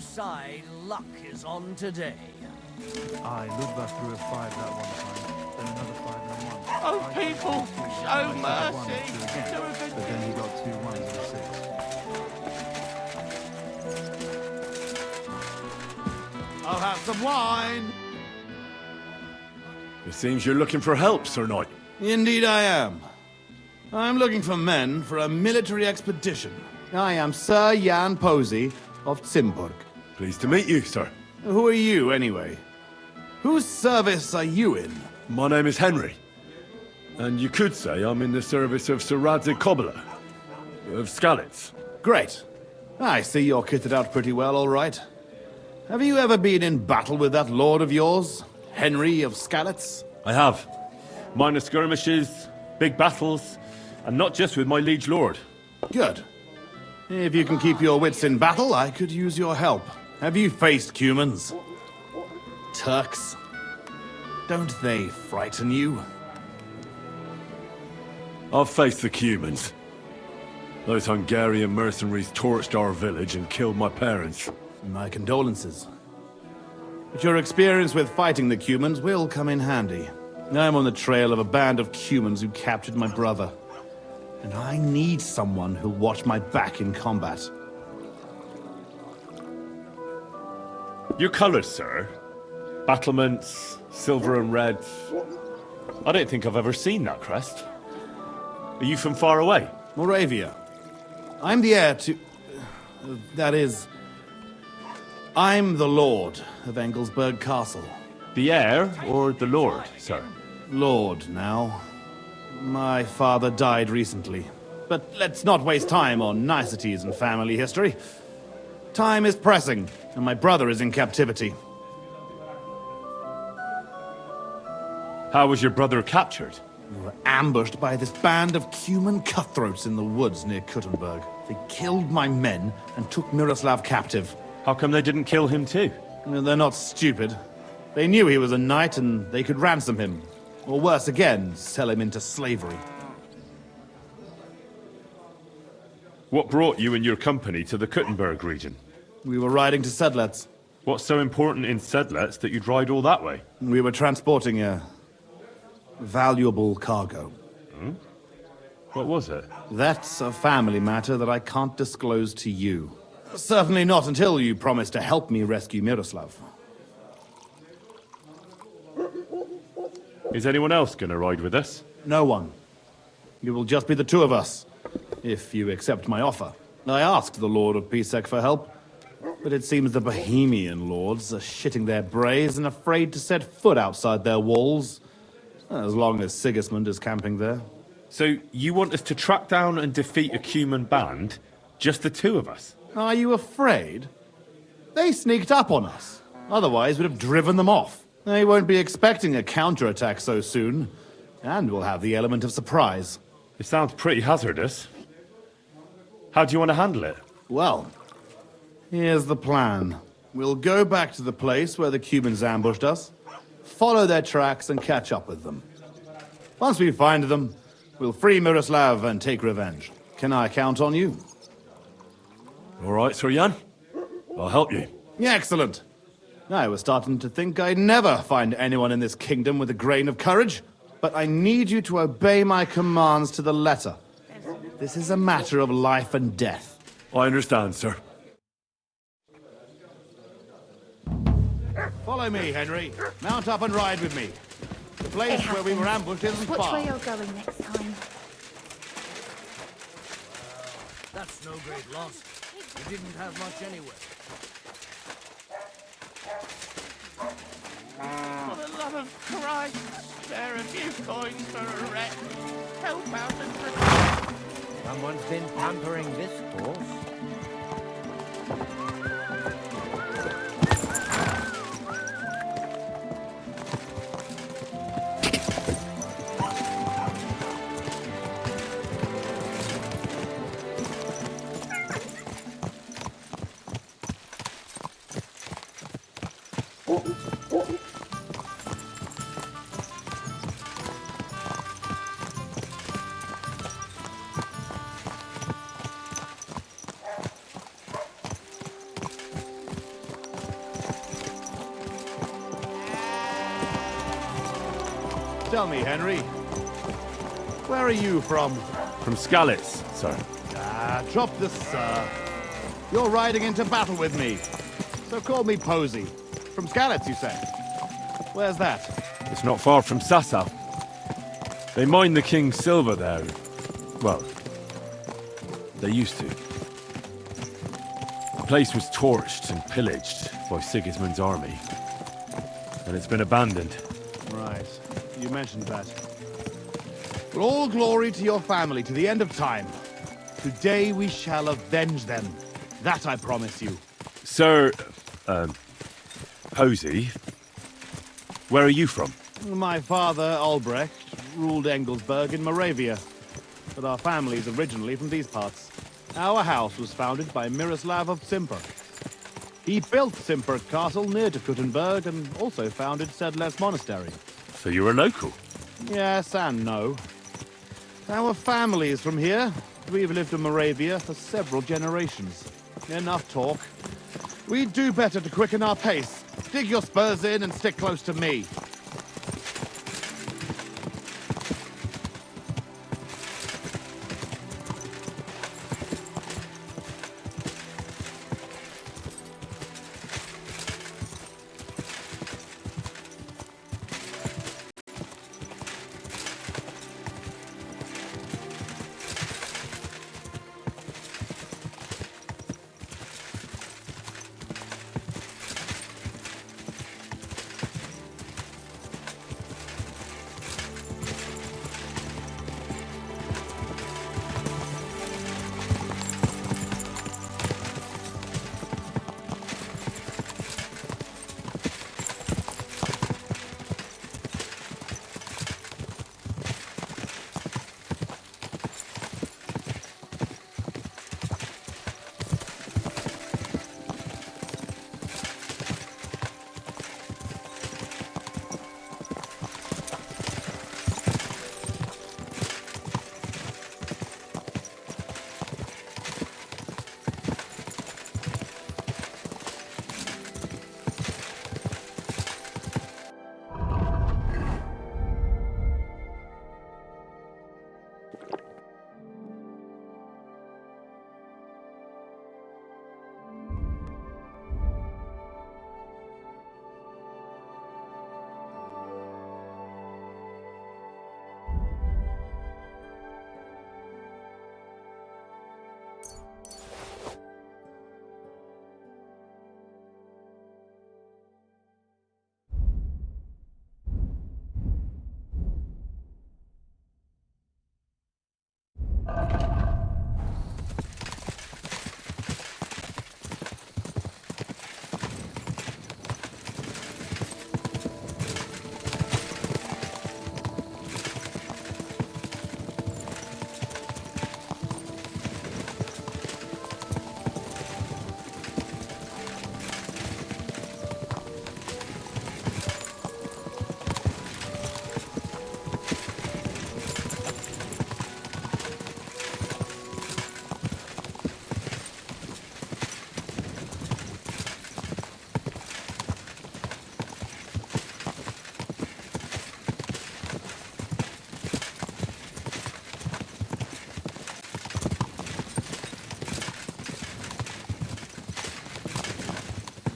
whose side luck is on today. I Ludwig threw a 5 that one time, then another 5 and a 1. Oh, people, show mercy. Again, Do a good but then he got 2 1s and a 6. I'll have some wine. It seems you're looking for help, Sir Knight. Indeed I am. I'm looking for men for a military expedition. I am Sir Jan Posey of Zimburg. Pleased to meet you, sir. Who are you, anyway? Whose service are you in? My name is Henry. And you could say I'm in the service of Sir Radzig Kobyla, of Skalitz. Great. I see you're kitted out pretty well, all right. Have you ever been in battle with that lord of yours, Henry of Skalitz? I have. Minor skirmishes, big battles, and not just with my liege lord. Good. If you can keep your wits in battle, I could use your help. Have you faced Cumans? Turks? Don't they frighten you? I've faced the Cumans. Those Hungarian mercenaries torched our village and killed my parents. My condolences. But your experience with fighting the Cumans will come in handy. I'm on the trail of a band of Cumans who captured my brother. And I need someone who'll watch my back in combat. Your colours, sir. Battlements, silver and red. I don't think I've ever seen that crest. Are you from far away? Moravia. I'm the heir to... that is... I'm the Lord of Engelsberg Castle. The heir or the lord, sir? Lord, now. My father died recently. But let's not waste time on niceties and family history. Time is pressing, and my brother is in captivity. How was your brother captured? We were ambushed by this band of Cuman cutthroats in the woods near Kuttenberg. They killed my men and took Miroslav captive. How come they didn't kill him too? They're not stupid. They knew he was a knight and they could ransom him. Or worse again, sell him into slavery. What brought you and your company to the Kuttenberg region? We were riding to Sedlets. What's so important in Sedlets that you'd ride all that way? We were transporting a valuable cargo. What was it? That's a family matter that I can't disclose to you. Certainly not until you promise to help me rescue Miroslav. Is anyone else going to ride with us? No one. It will just be the two of us, if you accept my offer. I asked the Lord of Pisek for help, but it seems the Bohemian lords are shitting their brays and afraid to set foot outside their walls, as long as Sigismund is camping there. So you want us to track down and defeat a Cuman band, just the two of us? Are you afraid? They sneaked up on us. Otherwise, we'd have driven them off. They won't be expecting a counterattack so soon, and we'll have the element of surprise. It sounds pretty hazardous. How do you want to handle it? Well, here's the plan. We'll go back to the place where the Cumans ambushed us, follow their tracks and catch up with them. Once we find them, we'll free Miroslav and take revenge. Can I count on you? All right, Sir Jan. I'll help you. Yeah, excellent. I was starting to think I'd never find anyone in this kingdom with a grain of courage, but I need you to obey my commands to the letter. This is a matter of life and death. I understand, sir. Follow me, Henry. Mount up and ride with me. The place where we were ambushed isn't Which far. way you're going next time? That's no great loss. You didn't have much anyway. For the love of Christ, spare a few coins for a wreck. Help out and protect. Someone's been pampering this horse. Tell me, Henry, where are you from? From Skalitz, sir. Ah, drop the sir. You're riding into battle with me. So call me Posey. From Skalitz, you say? Where's that? It's not far from Sasau. They mine the king's silver there. Well, they used to. The place was torched and pillaged by Sigismund's army. And it's been abandoned. Right. You mentioned that. But all glory to your family to the end of time. Today we shall avenge them. That I promise you. Sir, Posey, where are you from? My father, Albrecht, ruled Engelsberg in Moravia. But our family's originally from these parts. Our house was founded by Miroslav of Simperk. He built Simperk Castle near to Kuttenberg and also founded Sedles Monastery. So you're a local? Yes and no. Our family is from here. We've lived in Moravia for several generations. Enough talk. We'd do better to quicken our pace. Dig your spurs in and stick close to me.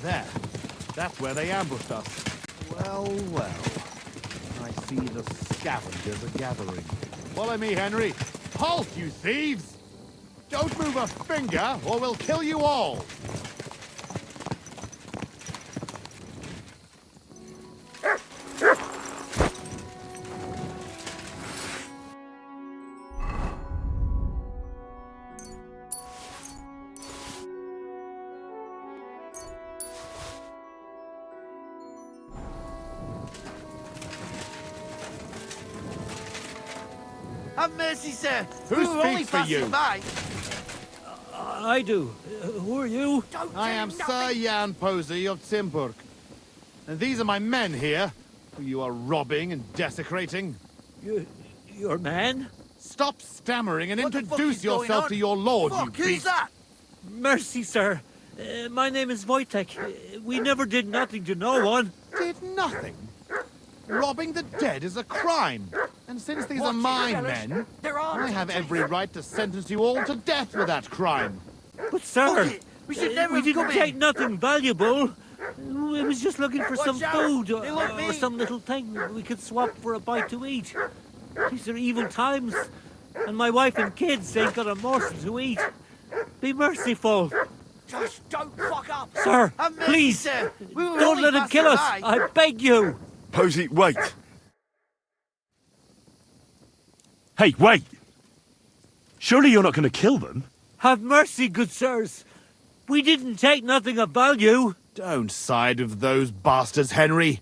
There. That's where they ambushed us. Well, well. I see the scavengers are gathering. Follow me, Henry. Halt, you thieves! Don't move a finger, or we'll kill you all! Have mercy, sir. Who We were only speaks for passing you? by. I do. Who are you? Don't I tell am him Sir nothing. Jan Posey of Simperk. And these are my men here, who you are robbing and desecrating. Your man? Stop stammering and What the fuck introduce is going yourself on? to your lord, Fuck, you who's beast! that? Mercy, sir. My name is Wojtek. We never did nothing to no one. Did nothing? Robbing the dead is a crime. And since these are my men, I have every right to sentence you all to death for that crime. But sir, We should never we didn't come take in. nothing valuable. We was just looking for some Watch out. food They look or mean. some little thing that we could swap for a bite to eat. These are evil times, and my wife and kids ain't got a morsel to eat. Be merciful. Josh, don't fuck up. Sir, Have mercy, please, sir. We were don't only let him passing kill us. by. I beg you. Posey, wait. Hey, wait. Surely you're not going to kill them? Have mercy, good sirs. We didn't take nothing of value. Don't side with those bastards, Henry.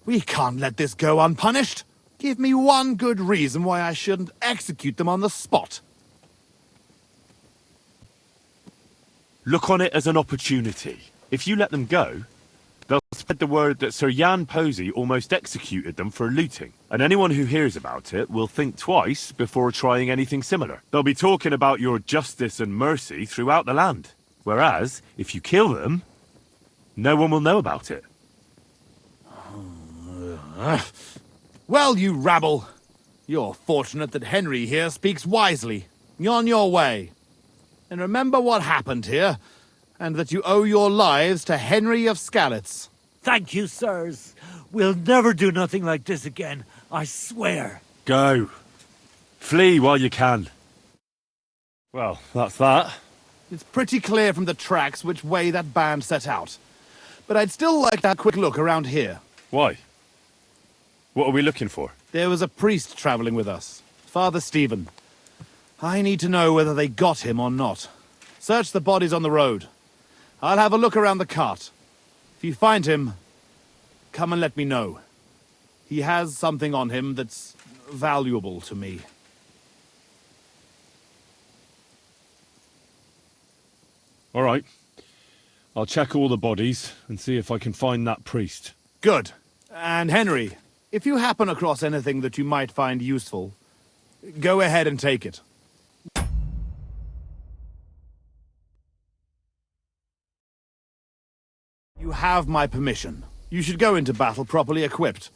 We can't let this go unpunished. Give me one good reason why I shouldn't execute them on the spot. Look on it as an opportunity. If you let them go, they'll spread the word that Sir Jan Posey almost executed them for looting. And anyone who hears about it will think twice before trying anything similar. They'll be talking about your justice and mercy throughout the land. Whereas, if you kill them, no one will know about it. Well, you rabble. You're fortunate that Henry here speaks wisely. You're on your way. And remember what happened here, and that you owe your lives to Henry of Skalitz. Thank you, sirs. We'll never do nothing like this again, I swear. Go. Flee while you can. Well, that's that. It's pretty clear from the tracks which way that band set out. But I'd still like to have a quick look around here. Why? What are we looking for? There was a priest traveling with us, Father Stephen. I need to know whether they got him or not. Search the bodies on the road. I'll have a look around the cart. If you find him, come and let me know. He has something on him that's valuable to me. All right. I'll check all the bodies and see if I can find that priest. Good. And Henry, if you happen across anything that you might find useful, go ahead and take it. You have my permission. You should go into battle properly equipped.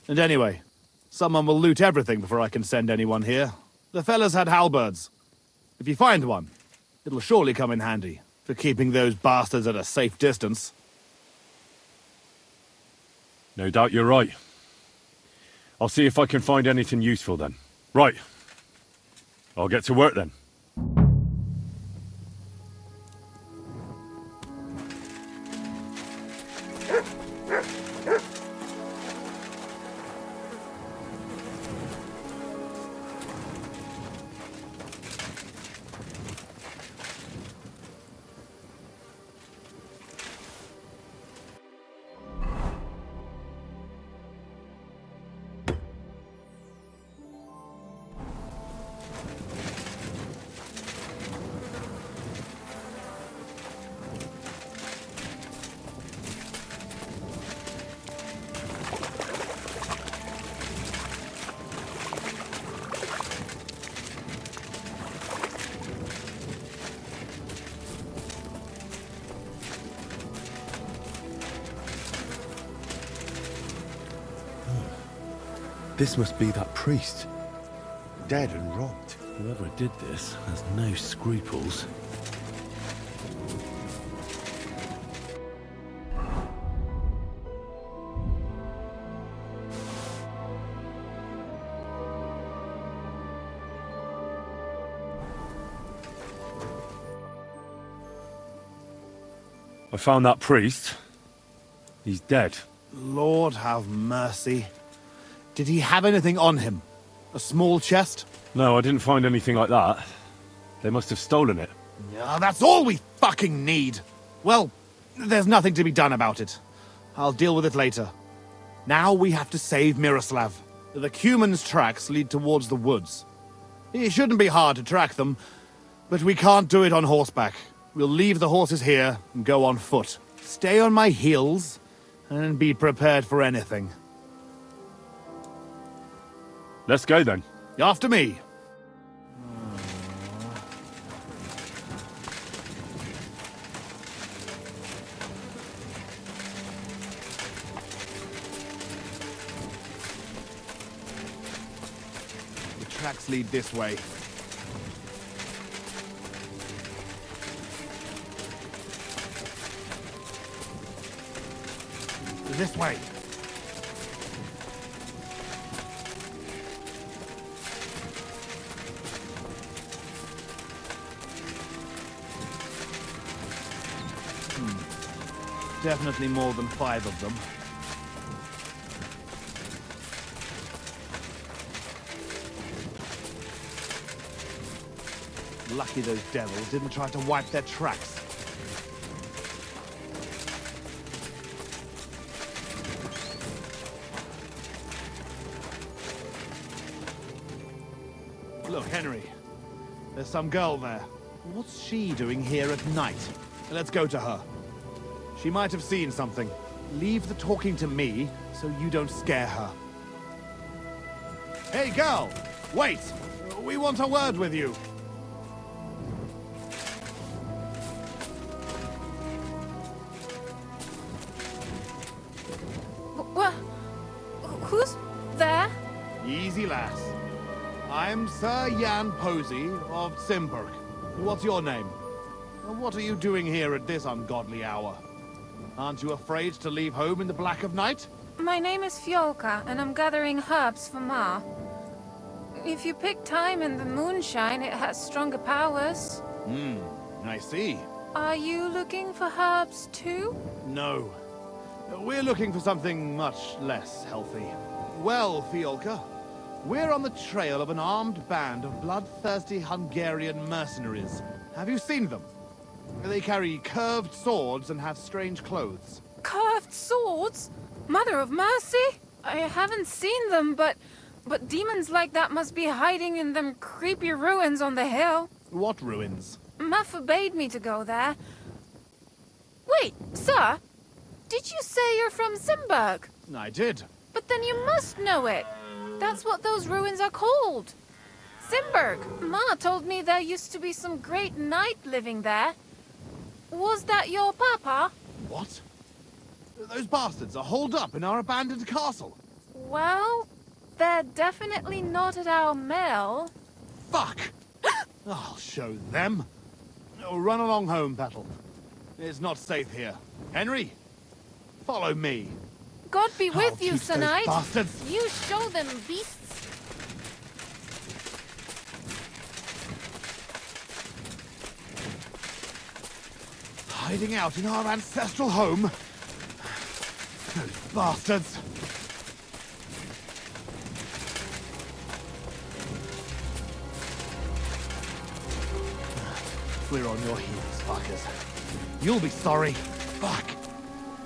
And anyway, someone will loot everything before I can send anyone here. The fellas had halberds. If you find one, it'll surely come in handy for keeping those bastards at a safe distance. No doubt you're right. I'll see if I can find anything useful then. Right. I'll get to work then. This must be that priest. Dead and robbed. Whoever did this has no scruples. I found that priest. He's dead. Lord have mercy. Did he have anything on him? A small chest? No, I didn't find anything like that. They must have stolen it. Yeah, that's all we fucking need. Well, there's nothing to be done about it. I'll deal with it later. Now we have to save Miroslav. The Cuman's tracks lead towards the woods. It shouldn't be hard to track them, but we can't do it on horseback. We'll leave the horses here and go on foot. Stay on my heels and be prepared for anything. Let's go then. After me. tracks lead this way. This way. Definitely more than 5 of them. Lucky those devils didn't try to wipe their tracks. Look, Henry. There's some girl there. What's she doing here at night? Let's go to her. She might have seen something. Leave the talking to me, so you don't scare her. Hey, girl! Wait! We want a word with you. Who's there? Easy, lass. I'm Sir Jan Posey of Simburg. What's your name? And what are you doing here at this ungodly hour? Aren't you afraid to leave home in the black of night? My name is Fiolka, and I'm gathering herbs for Ma. If you pick time in the moonshine, it has stronger powers. I see. Are you looking for herbs too? No. We're looking for something much less healthy. Well, Fiolka, we're on the trail of an armed band of bloodthirsty Hungarian mercenaries. Have you seen them? They carry curved swords and have strange clothes. Curved swords? Mother of mercy? I haven't seen them, but demons like that must be hiding in them creepy ruins on the hill. What ruins? Ma forbade me to go there. Wait, sir? Did you say you're from Simburg? I did. But then you must know it. That's what those ruins are called. Simburg. Ma told me there used to be some great knight living there. Was that your papa? What? Those bastards are holed up in our abandoned castle. Well, they're definitely not at our mill. Fuck! I'll show them. Oh, run along home, Petal. It's not safe here. Henry, follow me. God be I'll with you, teach Sir those Knight. bastards. You show them, beasts. Hiding out in our ancestral home. Those bastards. We're on your heels, fuckers. You'll be sorry. Fuck.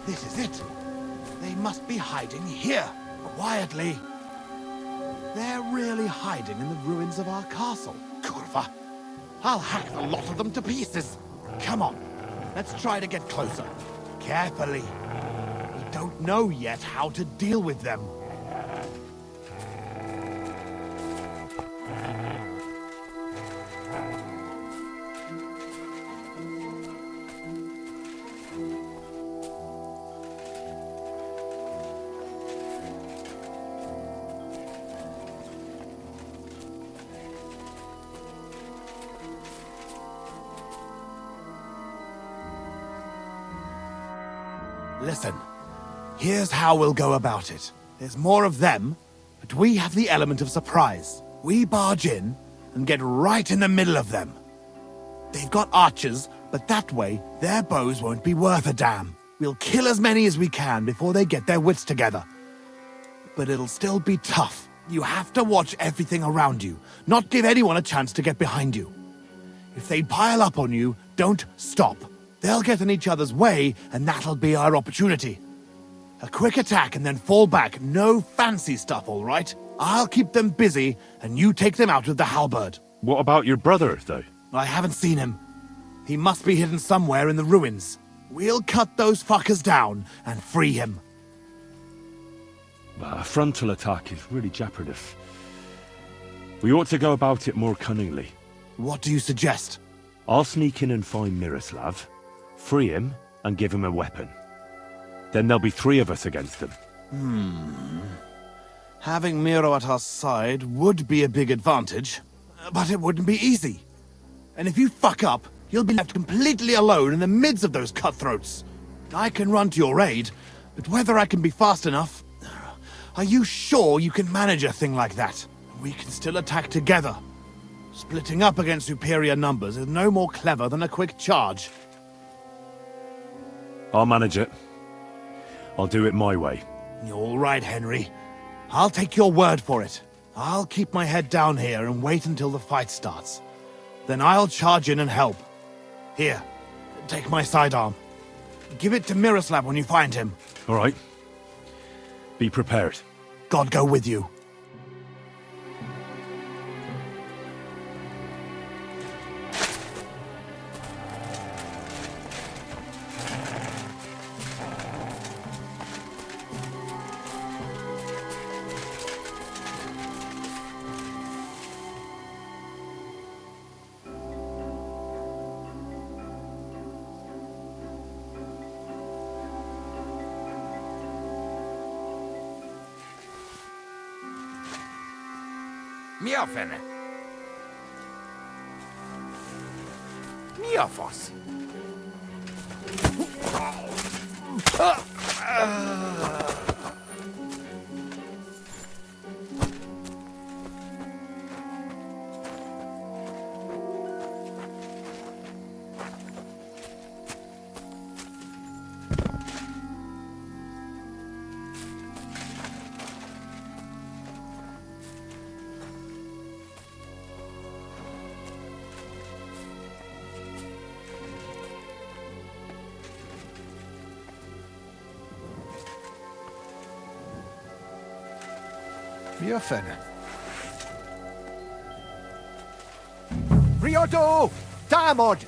This is it. They must be hiding here, quietly. They're really hiding in the ruins of our castle. Kurva. I'll hack the lot of them to pieces. Come on. Let's try to get closer. Carefully. We don't know yet how to deal with them. Listen, here's how we'll go about it. There's more of them, but we have the element of surprise. We barge in and get right in the middle of them. They've got archers, but that way, their bows won't be worth a damn. We'll kill as many as we can before they get their wits together. But it'll still be tough. You have to watch everything around you, not give anyone a chance to get behind you. If they pile up on you, don't stop. They'll get in each other's way, and that'll be our opportunity. A quick attack and then fall back. No fancy stuff, all right? I'll keep them busy, and you take them out with the halberd. What about your brother, though? I haven't seen him. He must be hidden somewhere in the ruins. We'll cut those fuckers down and free him. A frontal attack is really jeopardous. We ought to go about it more cunningly. What do you suggest? I'll sneak in and find Miroslav, free him, and give him a weapon. Then there'll be 3 of us against them. Having Miro at our side would be a big advantage, but it wouldn't be easy. And if you fuck up, you'll be left completely alone in the midst of those cutthroats. I can run to your aid, but whether I can be fast enough... Are you sure you can manage a thing like that? We can still attack together. Splitting up against superior numbers is no more clever than a quick charge. I'll manage it. I'll do it my way. You're all right, Henry. I'll take your word for it. I'll keep my head down here and wait until the fight starts. Then I'll charge in and help. Here, take my sidearm. Give it to Miroslav when you find him. All right. Be prepared. God go with you. Mi a fene? Mi a fasz? Mi a fene? Riadó! Támadj!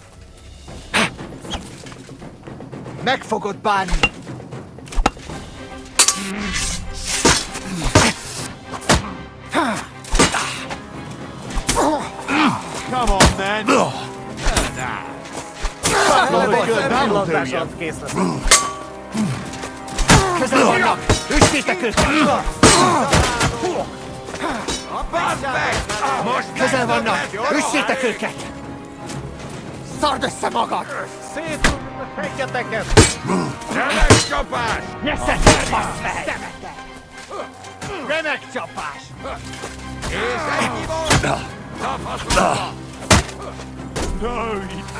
Meg fogod bánni! Come on, man! Közel vannak! Üssétek őket! Közel vannak! Üssétek őket! Szard össze magad! Szétfekjetek el! Remek csapás! Nyeszetek, basszfej! Remek csapás! És ennyi volt! Tapasztalva!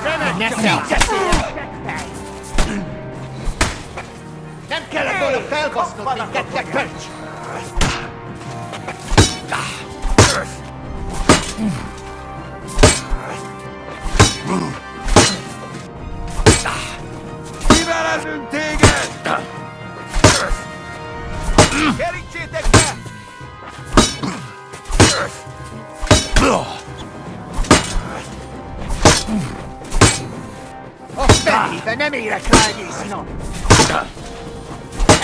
Remek csapás! Nem kellett volna felbasznod minket, te köcs! Kivelezünk téged! Kerítsétek be! A fenébe nem érek rá egész nap!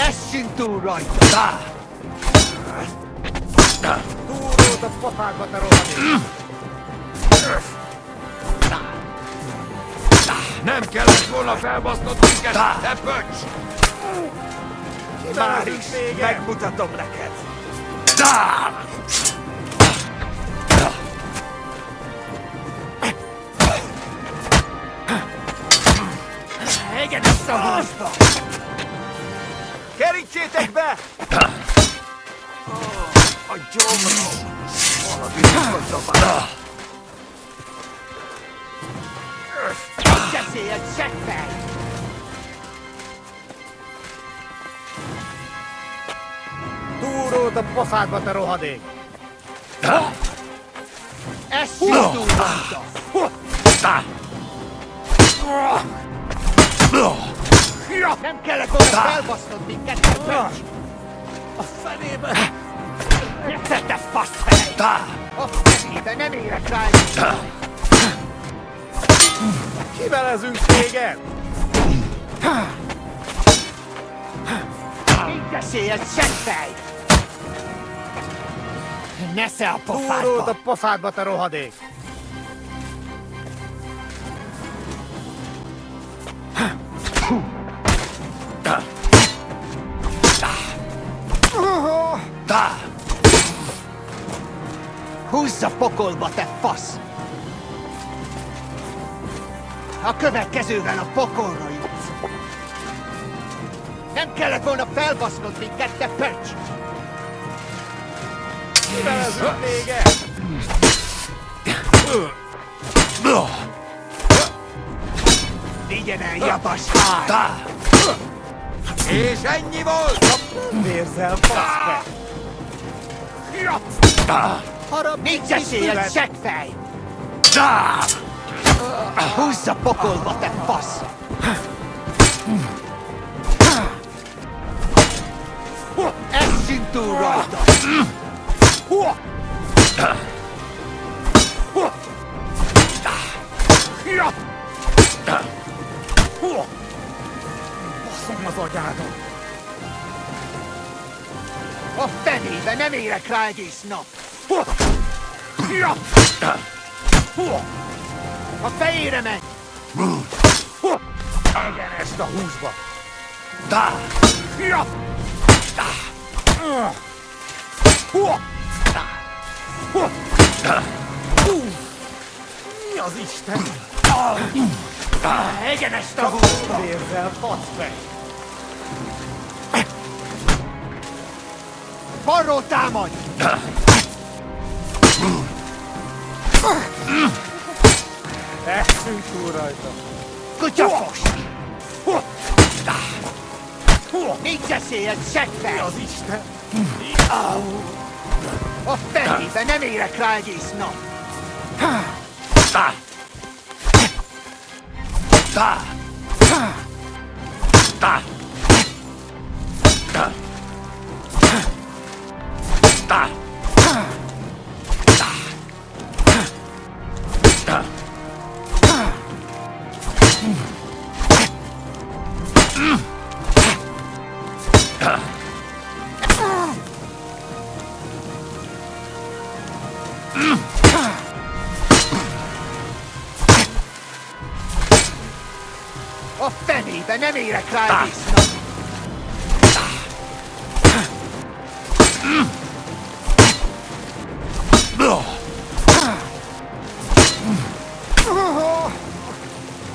Essünk túl rajta! Túrót a pofádba, te rohadék! Nem kellett volna felbasznod minket, te pöcs! Már is megmutatom neked! Engedd vissza a húsba! Kerítsétek be! A gyomrom! Valami visszadobál! Beszéljed, seggfej! Túrót a pofádba, te rohadék! Essünk túl rajta! Nem kellett volna felbasznod minket, te pöcs! A fenébe! Te faszfej! A fenébe nem érek rá egész! Kivelezünk téged! Így beszéljed, seggfej! Nesze a Túrót pofádba! a pofádba, te rohadék! Húzz a pokolba, te fasz! A következővel a pokolra jutsz. Nem kellett volna felbasznod minket, te pöcs! Mivel ez a vége? Vigyen el, jabas hár! És ennyi volt! Vérzel, faszfej! Nincs eséllyel, seggfej! Húzz a pokolba, te fasz! Essünk túl rajta! Baszom az agyádon! A fenébe nem érek rá egész nap! A fejére menj! Egyenest a húsba! Mi az Isten? Egyenest a húsba! Vérzel, faszfej! Balról támadj! Essünk túl rajta! Kutyafos! Nincs esélyed, seggfej! Mi az Isten? A fenébe nem érek rá egész nap! A fenébe nem érek rá egész nap!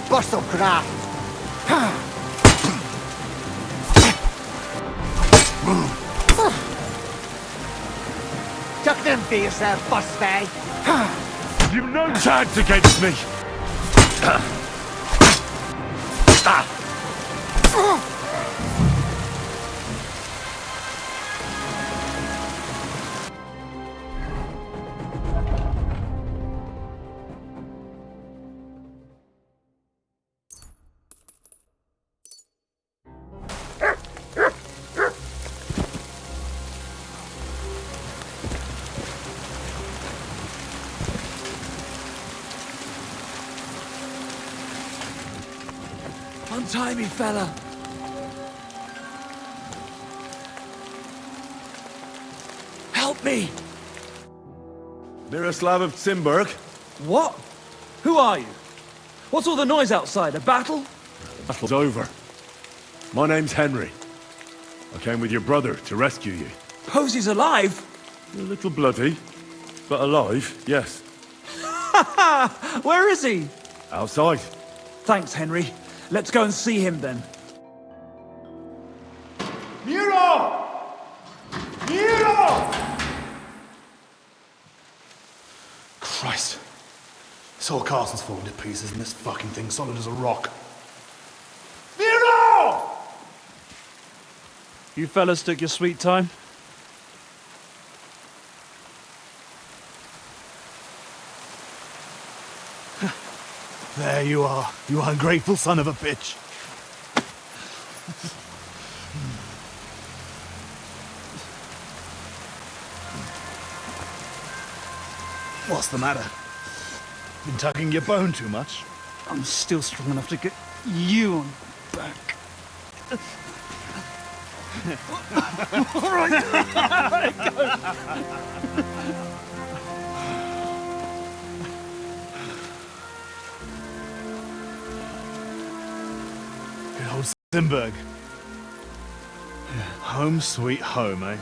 Baszok rá! Csak nem férsz el, faszfej! You've no chance against me! Untie me, fella! Help me! Miroslav of Zimberg? What? Who are you? What's all the noise outside? A battle? Battle's over. My name's Henry. I came with your brother to rescue you. Posey's alive? A little bloody, but alive, yes. Where is he? Outside. Thanks, Henry. Let's go and see him then. Nero! Nero! Christ. This whole castle's falling to pieces and this fucking thing's solid as a rock. Nero! You fellas took your sweet time? There you are, you ungrateful son of a bitch. What's the matter? Been tugging your bone too much? I'm still strong enough to get you on back. All right. Good old Simberg. Home sweet home, eh?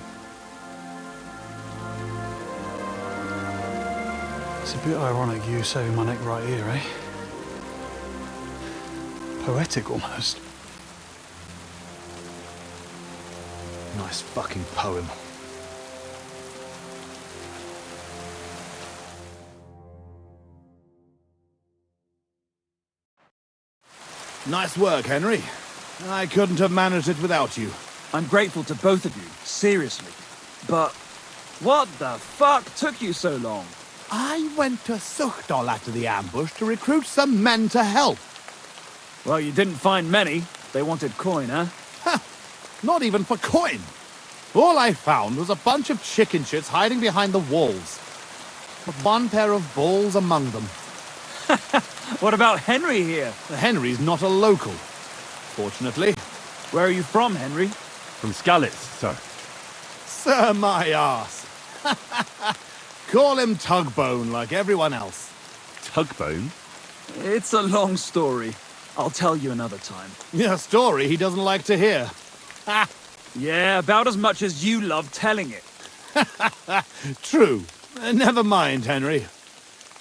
It's a bit ironic you saving my neck right here, eh? Poetic almost. Nice fucking poem. Nice work, Henry. I couldn't have managed it without you. I'm grateful to both of you, seriously. But what the fuck took you so long? I went to Suchdol after the ambush to recruit some men to help. Well, you didn't find many. They wanted coin, huh? Ha! Not even for coin. All I found was a bunch of chicken shits hiding behind the walls. With one pair of balls among them. What about Henry here? Henry's not a local. Fortunately. Where are you from, Henry? From Skalitz, sir. Sir, my arse. Call him Tugbone like everyone else. Tugbone? It's a long story. I'll tell you another time. A story he doesn't like to hear. Yeah, about as much as you love telling it. True. Never mind, Henry.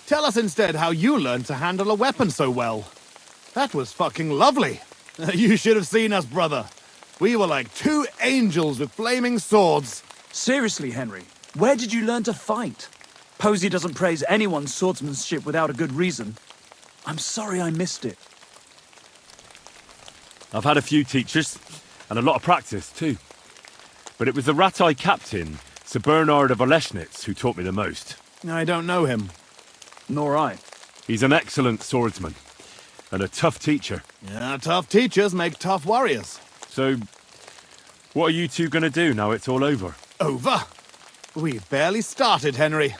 Tell us instead how you learned to handle a weapon so well. That was fucking lovely. You should have seen us, brother. We were like two angels with flaming swords. Seriously, Henry, where did you learn to fight? Posey doesn't praise anyone's swordsmanship without a good reason. I'm sorry I missed it. I've had a few teachers, and a lot of practice, too. But it was the Ratai captain, Sir Bernard of Oleschnitz, who taught me the most. I don't know him. Nor I. He's an excellent swordsman, and a tough teacher. Yeah, tough teachers make tough warriors. So, what are you two gonna do now it's all over? Over? We've barely started, Henry.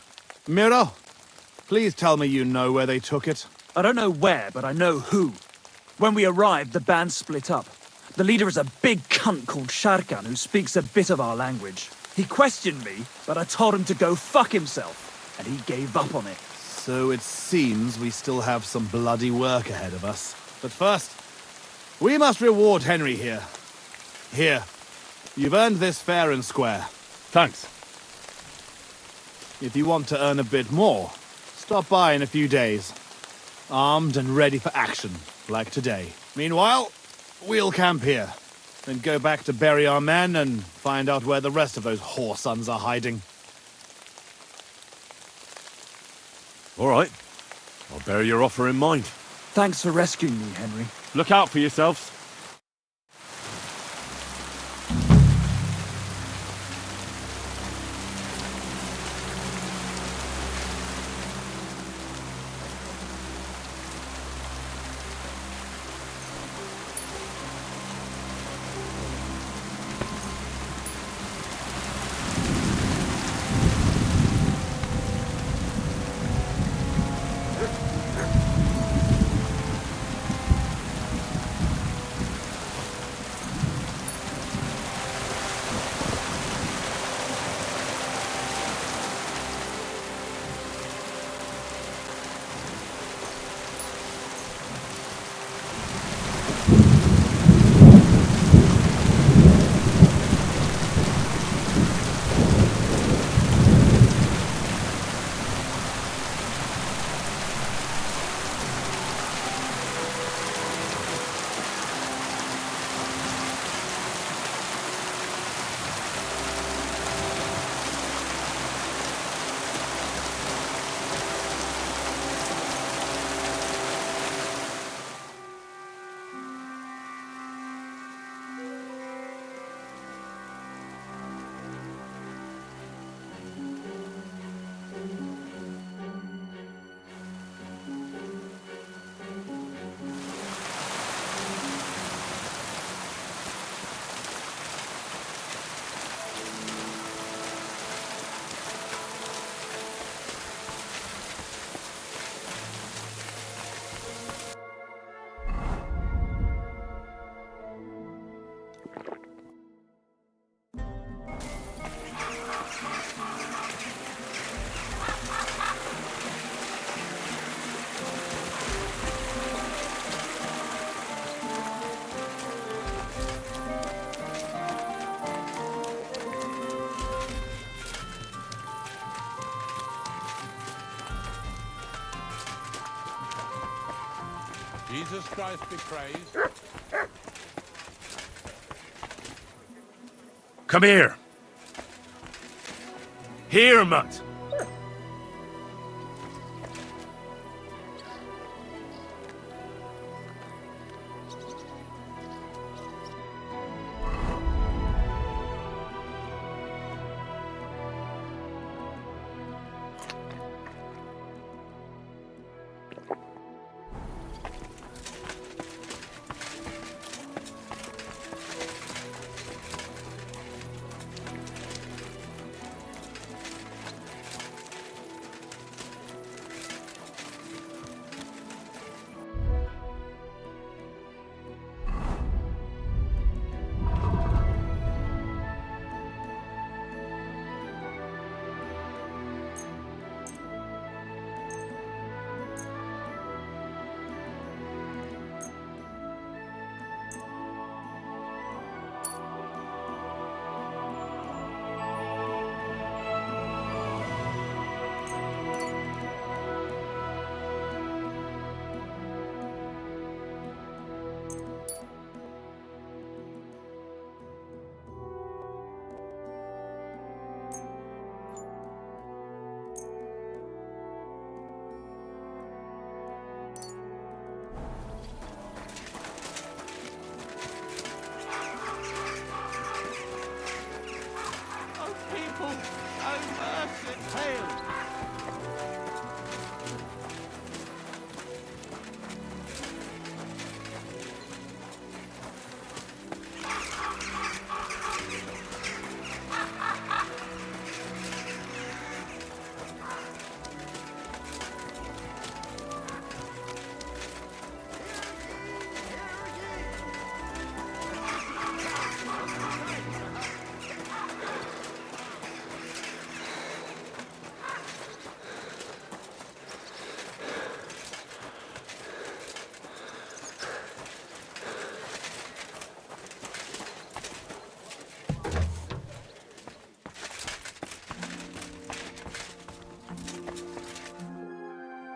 Miro, please tell me you know where they took it. I don't know where, but I know who. When we arrived, the band split up. The leader is a big cunt called Sharkan who speaks a bit of our language. He questioned me, but I told him to go fuck himself, and he gave up on it. So it seems we still have some bloody work ahead of us. But first, we must reward Henry here. Here, you've earned this fair and square. Thanks. If you want to earn a bit more, stop by in a few days. Armed and ready for action, like today. Meanwhile, we'll camp here. Then go back to bury our men and find out where the rest of those whoresons are hiding. All right. I'll bear your offer in mind. Thanks for rescuing me, Henry. Look out for yourselves. Jesus Christ be praised. Come here. Here, Mutt.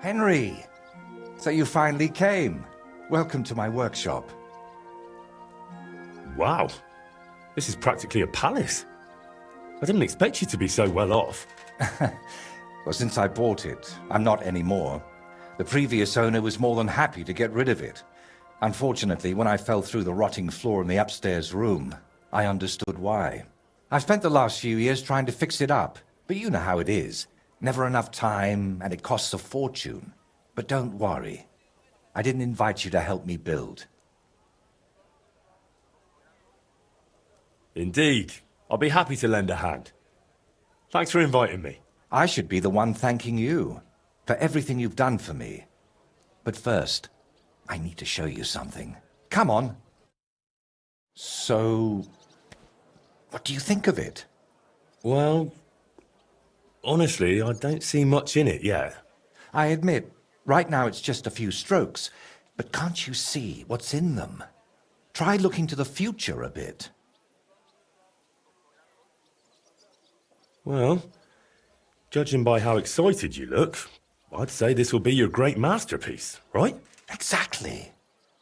Henry! So you finally came. Welcome to my workshop. Wow. This is practically a palace. I didn't expect you to be so well off. Well, since I bought it, I'm not anymore. The previous owner was more than happy to get rid of it. Unfortunately, when I fell through the rotting floor in the upstairs room, I understood why. I've spent the last few years trying to fix it up, but you know how it is. Never enough time, and it costs a fortune. But don't worry. I didn't invite you to help me build. Indeed. I'll be happy to lend a hand. Thanks for inviting me. I should be the one thanking you for everything you've done for me. But first, I need to show you something. Come on. So, what do you think of it? Well, honestly, I don't see much in it yet. I admit, right now it's just a few strokes, but can't you see what's in them? Try looking to the future a bit. Well, judging by how excited you look, I'd say this will be your great masterpiece, right? Exactly.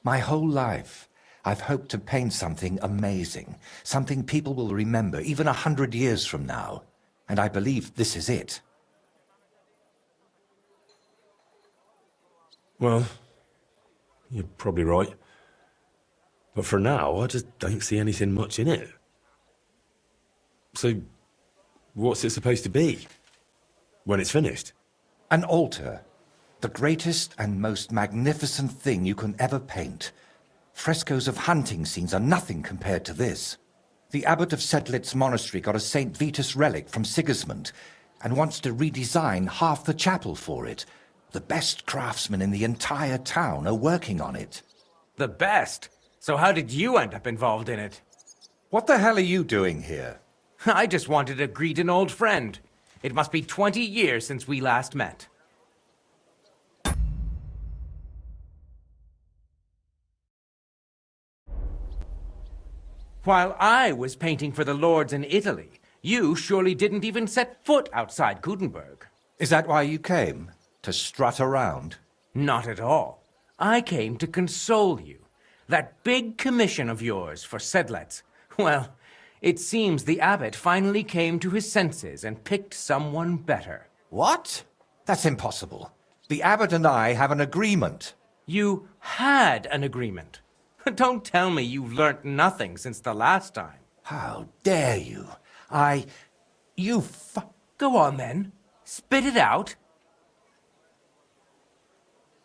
My whole life, I've hoped to paint something amazing, something people will remember even 100 years from now. And I believe this is it. Well, you're probably right. But for now, I just don't see anything much in it. So, what's it supposed to be when it's finished? An altar. The greatest and most magnificent thing you can ever paint. Frescoes of hunting scenes are nothing compared to this. The abbot of Sedlitz monastery got a St. Vitus relic from Sigismund and wants to redesign half the chapel for it. The best craftsmen in the entire town are working on it. The best? So how did you end up involved in it? What the hell are you doing here? I just wanted to greet an old friend. It must be 20 years since we last met. While I was painting for the lords in Italy, you surely didn't even set foot outside Gutenberg. Is that why you came? To strut around? Not at all. I came to console you. That big commission of yours for Sedlets. Well, it seems the abbot finally came to his senses and picked someone better. What? That's impossible. The abbot and I have an agreement. You had an agreement. Don't tell me you've learnt nothing since the last time. How dare you? Go on then. Spit it out.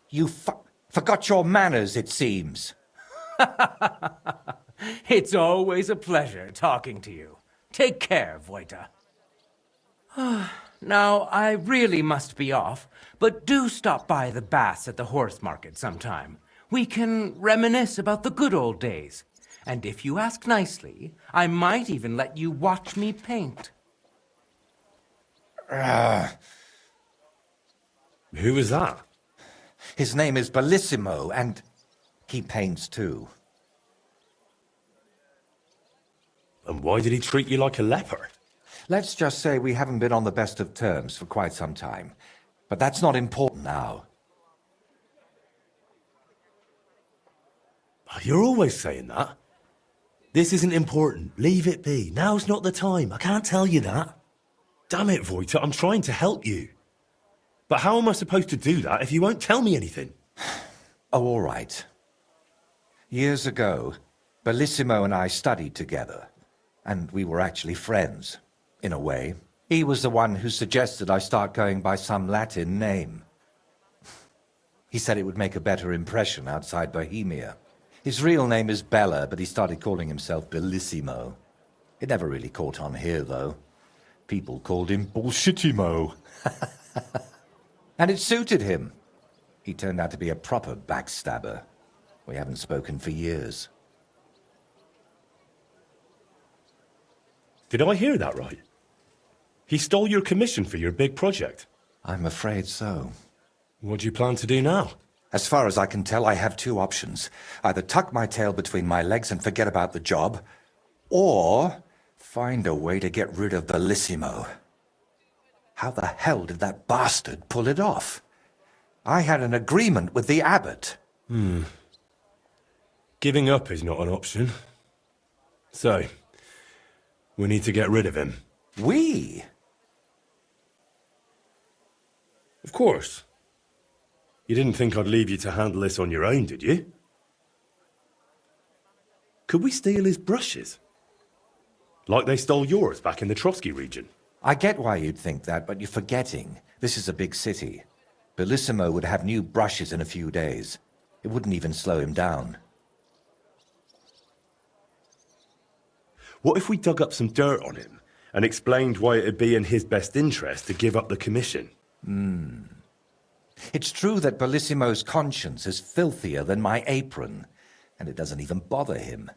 You forgot your manners, it seems. It's always a pleasure talking to you. Take care, Voita. Now, I really must be off, but do stop by the baths at the horse market sometime. We can reminisce about the good old days. And if you ask nicely, I might even let you watch me paint. Who was that? His name is Bellissimo, and he paints too. And why did he treat you like a leper? Let's just say we haven't been on the best of terms for quite some time. But that's not important now. You're always saying that. This isn't important. Leave it be. Now's not the time. I can't tell you that. Damn it, Voita, I'm trying to help you. But how am I supposed to do that if you won't tell me anything? Oh, all right. Years ago, Bellissimo and I studied together, and we were actually friends, in a way. He was the one who suggested I start going by some Latin name. He said it would make a better impression outside Bohemia. His real name is Bella, but he started calling himself Bellissimo. It never really caught on here, though. People called him Bullshitimo. And it suited him. He turned out to be a proper backstabber. We haven't spoken for years. Did I hear that right? He stole your commission for your big project? I'm afraid so. What do you plan to do now? As far as I can tell, I have two options. Either tuck my tail between my legs and forget about the job, or find a way to get rid of Bellissimo. How the hell did that bastard pull it off? I had an agreement with the abbot. Giving up is not an option. So, we need to get rid of him. We? Of course. You didn't think I'd leave you to handle this on your own, did you? Could we steal his brushes? Like they stole yours back in the Trotsky region? I get why you'd think that, but you're forgetting. This is a big city. Bellissimo would have new brushes in a few days. It wouldn't even slow him down. What if we dug up some dirt on him and explained why it'd be in his best interest to give up the commission? It's true that Bellissimo's conscience is filthier than my apron, and it doesn't even bother him.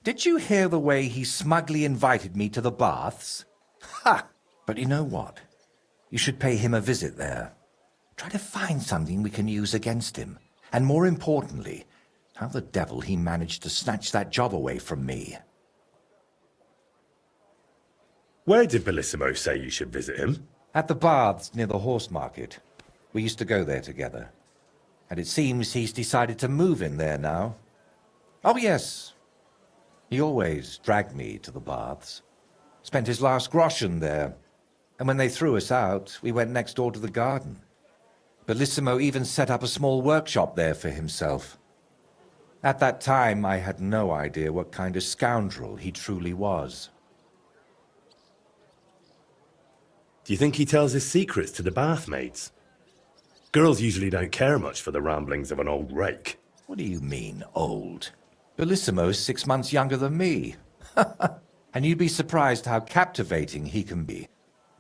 Did you hear the way he smugly invited me to the baths? Ha! But you know what? You should pay him a visit there. Try to find something we can use against him. And more importantly, how the devil he managed to snatch that job away from me. Where did Bellissimo say you should visit him? At the baths near the horse market. We used to go there together. And it seems he's decided to move in there now. Oh, yes. He always dragged me to the baths. Spent his last groschen there. And when they threw us out, we went next door to the garden. Bellissimo even set up a small workshop there for himself. At that time, I had no idea what kind of scoundrel he truly was. Do you think he tells his secrets to the bathmaids? Girls usually don't care much for the ramblings of an old rake. What do you mean, old? Bellissimo's 6 months younger than me. And you'd be surprised how captivating he can be.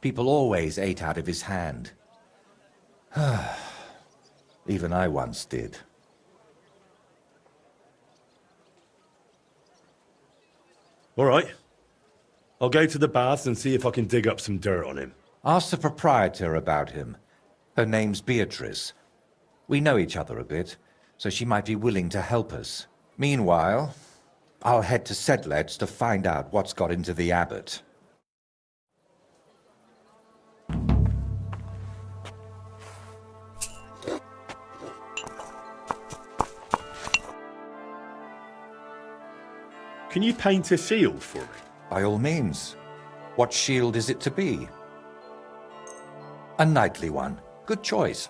People always ate out of his hand. Even I once did. All right. I'll go to the baths and see if I can dig up some dirt on him. Ask the proprietor about him. Her name's Beatrice. We know each other a bit, so she might be willing to help us. Meanwhile, I'll head to Sedlets to find out what's got into the abbot. Can you paint a shield for me? By all means. What shield is it to be? A knightly one. Good choice.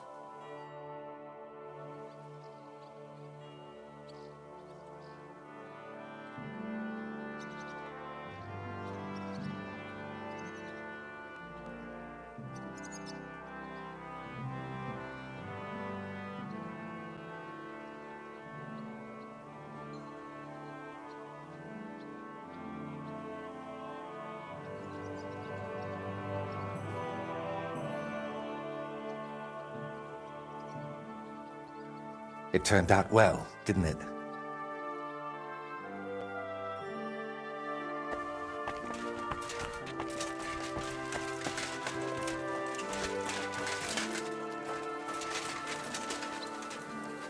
It turned out well, didn't it?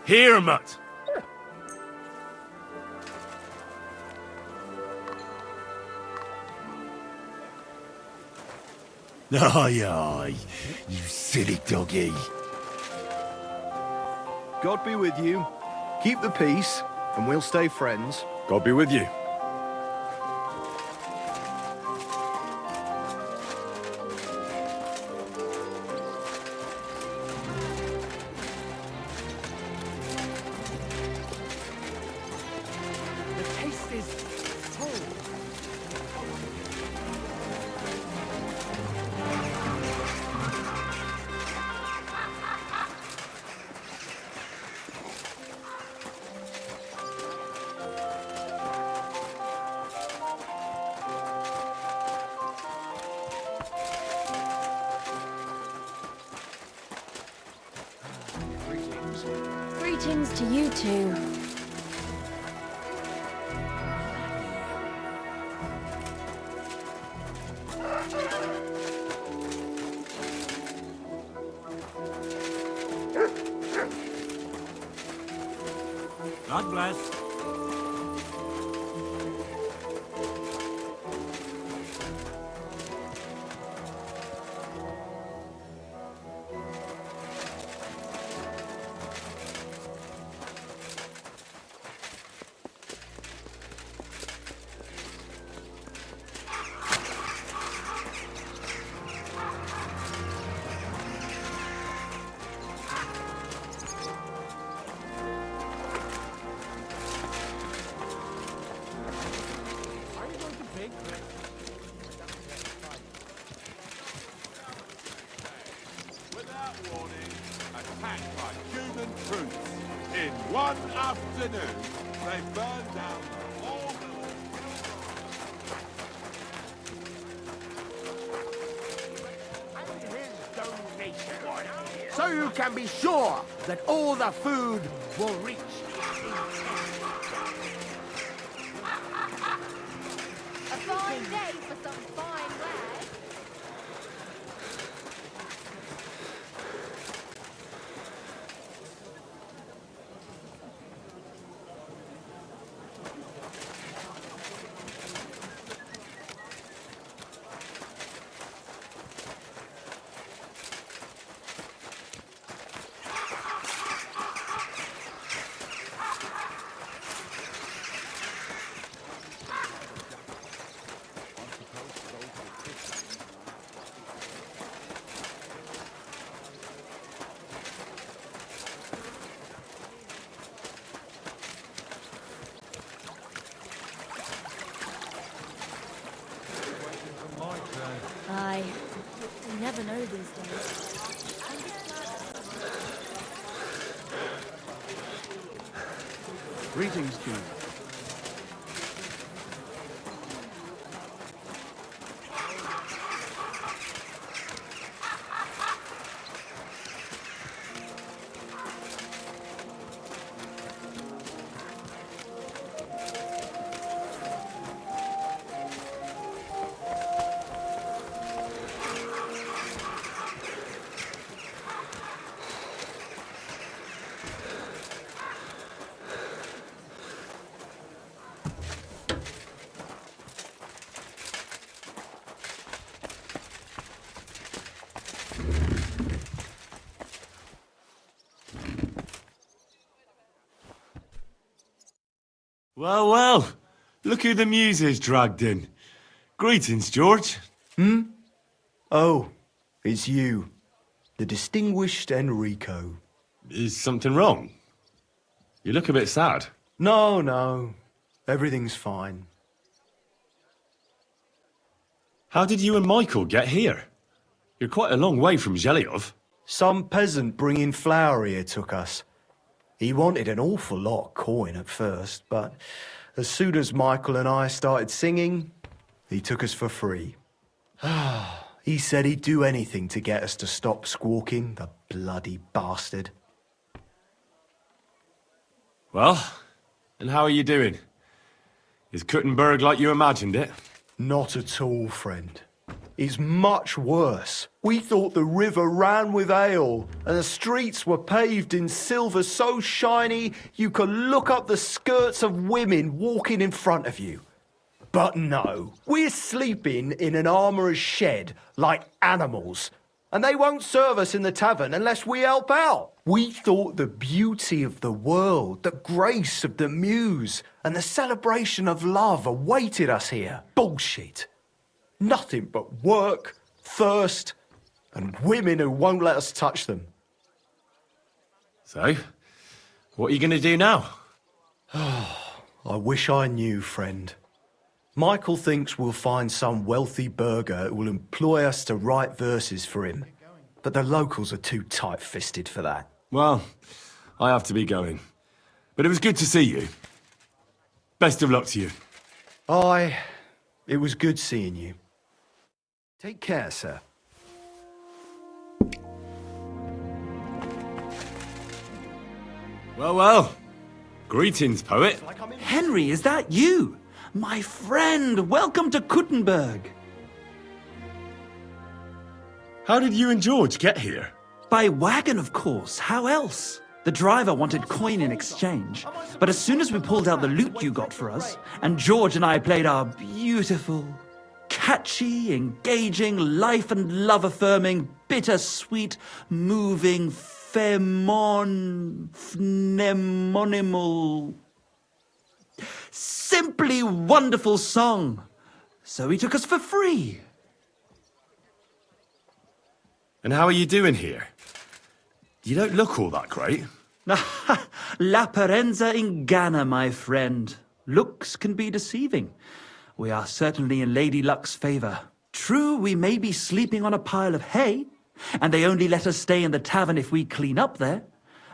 Here, Mutt! Aye, aye, you silly doggy. God be with you. Keep the peace, and we'll stay friends. God be with you. The taste is full. Greetings to you too. God bless. Without warning, attacked by human troops. In one afternoon, they burned down the whole village. So you can be sure that all the food will reach. A fine day for some fine wear. Aye. You never know these days. Greetings to you. Well, well. Look who the muses dragged in. Greetings, George. Oh, it's you. The distinguished Enrico. Is something wrong? You look a bit sad. No. Everything's fine. How did you and Michael get here? You're quite a long way from Zhelyov. Some peasant bringing flour here took us. He wanted an awful lot of coin at first, but as soon as Michael and I started singing, he took us for free. He said he'd do anything to get us to stop squawking, the bloody bastard. Well, and how are you doing? Is Kuttenberg like you imagined it? Not at all, friend. It's much worse. We thought the river ran with ale, and the streets were paved in silver so shiny you could look up the skirts of women walking in front of you. But no, we're sleeping in an armourer's shed like animals, and they won't serve us in the tavern unless we help out. We thought the beauty of the world, the grace of the muse, and the celebration of love awaited us here. Bullshit. Nothing but work, thirst, and women who won't let us touch them. So, what are you going to do now? I wish I knew, friend. Michael thinks we'll find some wealthy burgher who will employ us to write verses for him. But the locals are too tight-fisted for that. Well, I have to be going. But it was good to see you. Best of luck to you. It was good seeing you. Take care, sir. Well. Greetings, poet. Henry, is that you? My friend, welcome to Kuttenberg. How did you and George get here? By wagon, of course. How else? The driver wanted coin in exchange. But as soon as we pulled out the loot you got for us, and George and I played our beautiful, catchy, engaging, life and love affirming, bittersweet, moving, phenomenal, simply wonderful song. So he took us for free. And how are you doing here? You don't look all that great. La parenza inganna, my friend. Looks can be deceiving. We are certainly in Lady Luck's favour. True, we may be sleeping on a pile of hay, and they only let us stay in the tavern if we clean up there.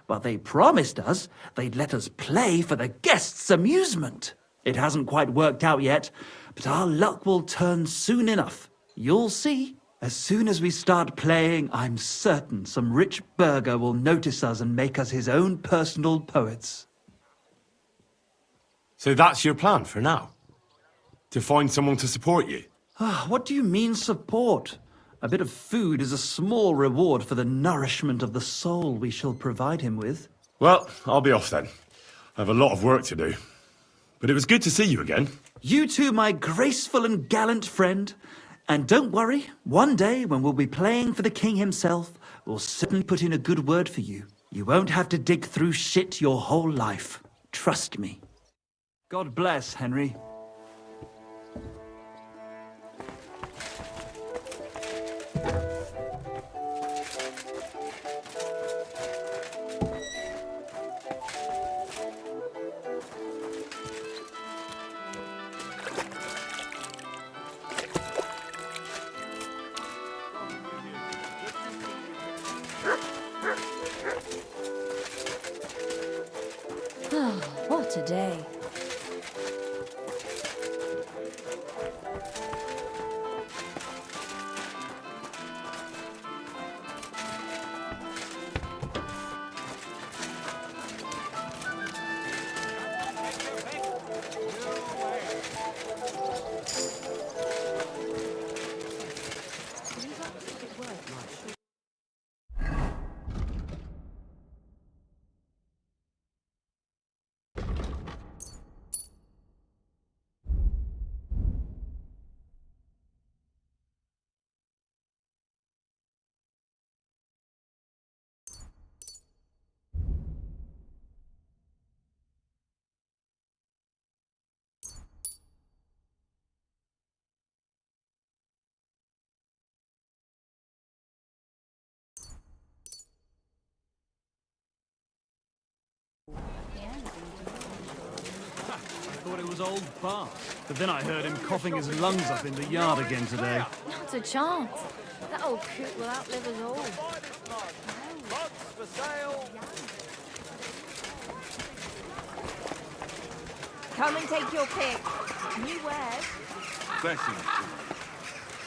But they promised us they'd let us play for the guests' amusement. It hasn't quite worked out yet, but our luck will turn soon enough. You'll see. As soon as we start playing, I'm certain some rich burgher will notice us and make us his own personal poets. So that's your plan for now? To find someone to support you? What do you mean support? A bit of food is a small reward for the nourishment of the soul we shall provide him with. Well, I'll be off then. I have a lot of work to do. But it was good to see you again. You too, my graceful and gallant friend. And don't worry, one day when we'll be playing for the king himself, we'll certainly put in a good word for you. You won't have to dig through shit your whole life. Trust me. God bless, Henry. What a day. I thought it was old Bart. But then I heard him coughing his lungs up in the yard again today. Not a chance. That old coot will outlive us all. Come and take your pick. New wares. Blessings.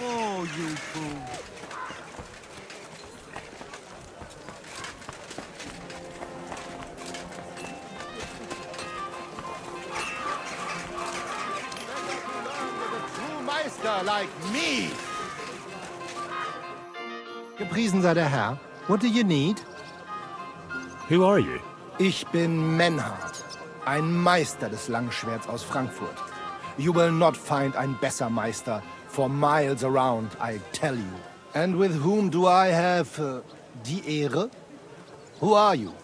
Oh, you fool. True Meister like me. Gepriesen sei der Herr. What do you need? Who are you? Ich bin Menhard, ein Meister des Langschwerts aus Frankfurt. You will not find ein besser Meister for miles around, I tell you. And with whom do I have die Ehre? Who are you?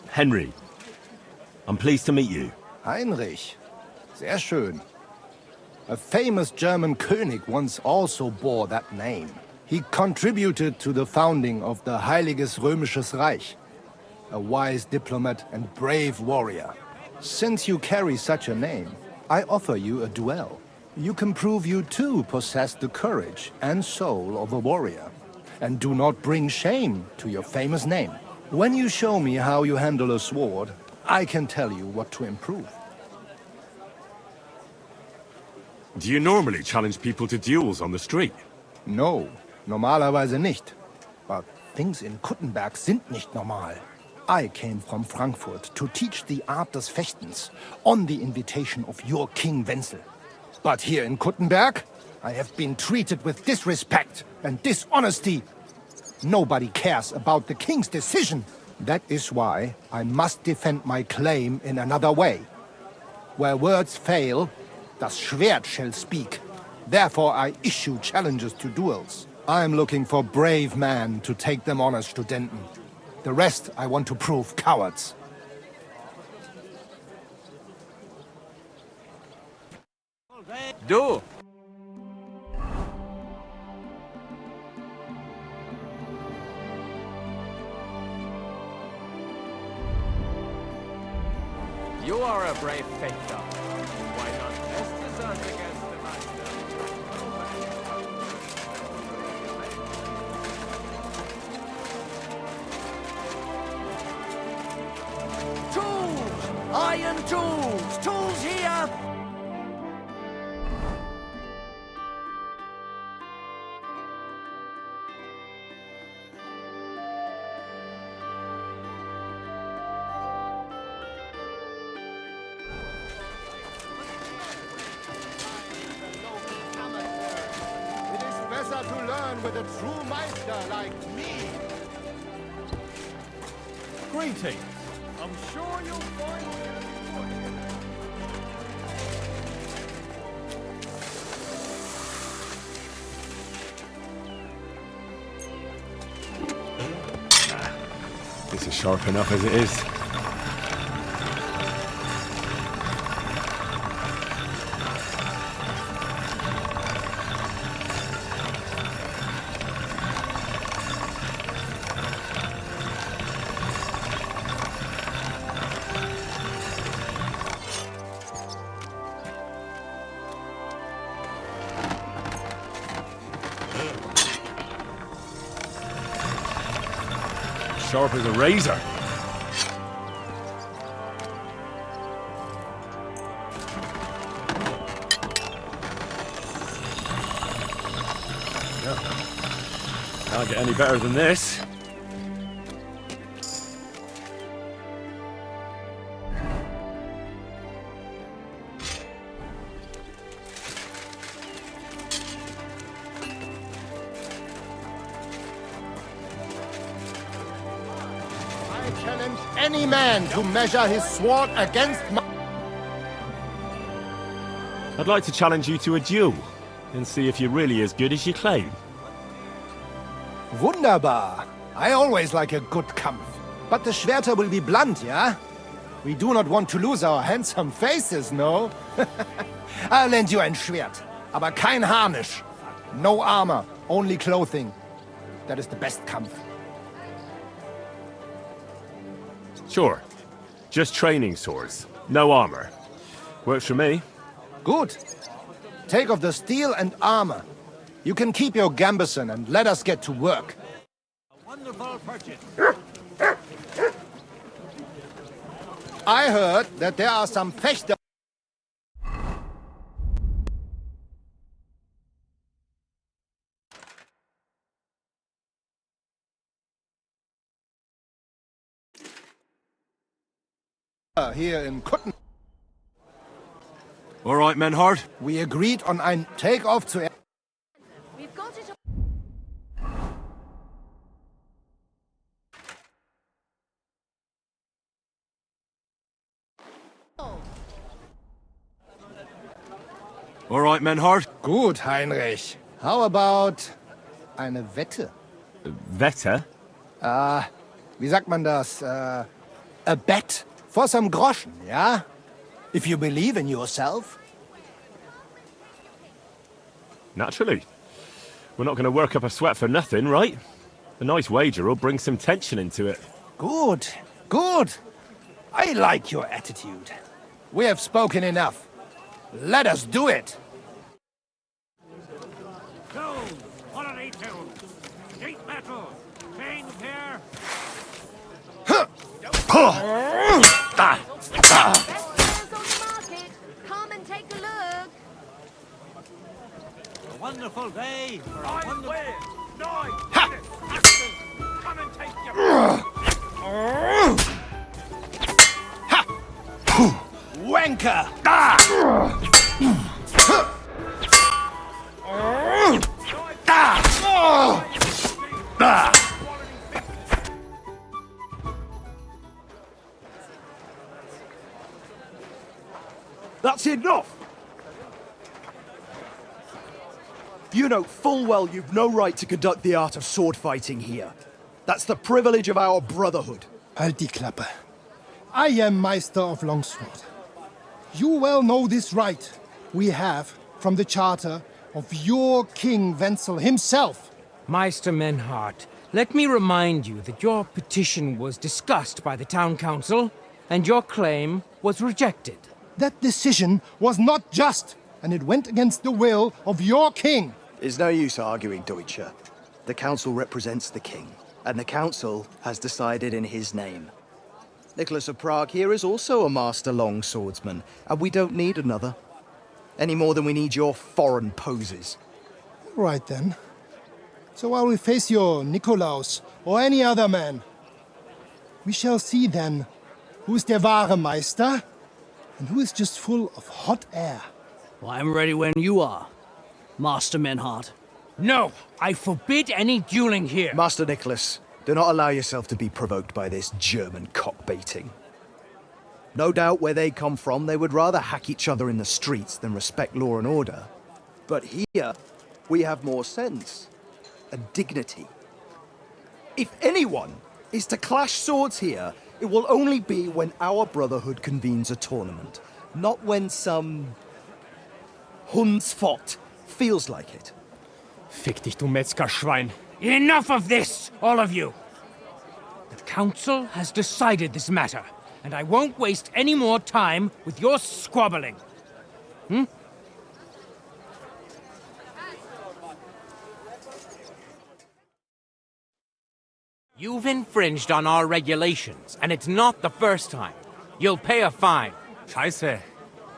Henry. I'm pleased to meet you. Heinrich. Sehr schön. A famous German König once also bore that name. He contributed to the founding of the Heiliges Römisches Reich. A wise diplomat and brave warrior. Since you carry such a name, I offer you a duel. You can prove you too possess the courage and soul of a warrior. And do not bring shame to your famous name. When you show me how you handle a sword, I can tell you what to improve. Do you normally challenge people to duels on the street? No, normalerweise nicht. But things in Kuttenberg sind nicht normal. I came from Frankfurt to teach the art des Fechtens on the invitation of your King Wenzel. But here in Kuttenberg, I have been treated with disrespect and dishonesty. Nobody cares about the king's decision. That is why I must defend my claim in another way. Where words fail, das Schwert shall speak. Therefore I issue challenges to duels. I am looking for brave men to take them on as Studenten. The rest I want to prove cowards. Du! You are a brave fechter. Why not test yourself against the master? Tools! Iron tools! Tools here! It is better to learn with a true Meister like me. Greetings. I'm sure you'll find This is sharp enough as it is. Sharp as a razor. Can't get any better than this. I challenge any man to measure his sword against my... I'd like to challenge you to a duel and see if you're really as good as you claim. Wunderbar. I always like a good Kampf. But the Schwerter will be blunt, yeah? We do not want to lose our handsome faces, no? I'll lend you ein Schwert, aber kein Harnisch. No armor, only clothing. That is the best Kampf. Sure. Just training swords. No armor. Works for me. Good. Take off the steel and armor. You can keep your gambeson and let us get to work. Wonderful purchase. I heard that there are some Fechter here in Kutten. All right, Menhard. We agreed on ein Take-off zu... We've got it. All right, Menhard. Gut, Heinrich. How about eine Wette? Wette? Wie sagt man das? A bet for some Groschen, yeah? If you believe in yourself. Naturally. We're not going to work up a sweat for nothing, right? A nice wager will bring some tension into it. Good, good. I like your attitude. We have spoken enough. Let us do it. Gold, holiday tune, sheet metal, chain pair. Best wares on the market. Come and take a look. A wonderful day for a wonderful... Come and take your... Wanker! That's enough! You know full well you've no right to conduct the art of sword fighting here. That's the privilege of our brotherhood. Halt die Klappe. I am Meister of Longsword. You well know this right we have from the charter of your King Wenzel himself. Meister Menhart, let me remind you that your petition was discussed by the town council, and your claim was rejected. That decision was not just, and it went against the will of your king. It's no use arguing, Deutscher. The council represents the king, and the council has decided in his name. Nicholas of Prague here is also a master longswordsman, and we don't need another. Any more than we need your foreign poses. Right then. So while we face your Nikolaus or any other man, we shall see then who is der wahre Meister and who is just full of hot air. Well, I'm ready when you are, Master Menhart. No, I forbid any dueling here. Master Nicholas, do not allow yourself to be provoked by this German cock-baiting. No doubt where they come from, they would rather hack each other in the streets than respect law and order. But here, we have more sense and dignity. If anyone is to clash swords here, it will only be when our brotherhood convenes a tournament, not when some Hundsfott feels like it. Fick dich, du Metzgerschwein. Enough of this, all of you! The council has decided this matter, and I won't waste any more time with your squabbling. You've infringed on our regulations, and it's not the first time. You'll pay a fine. Scheiße.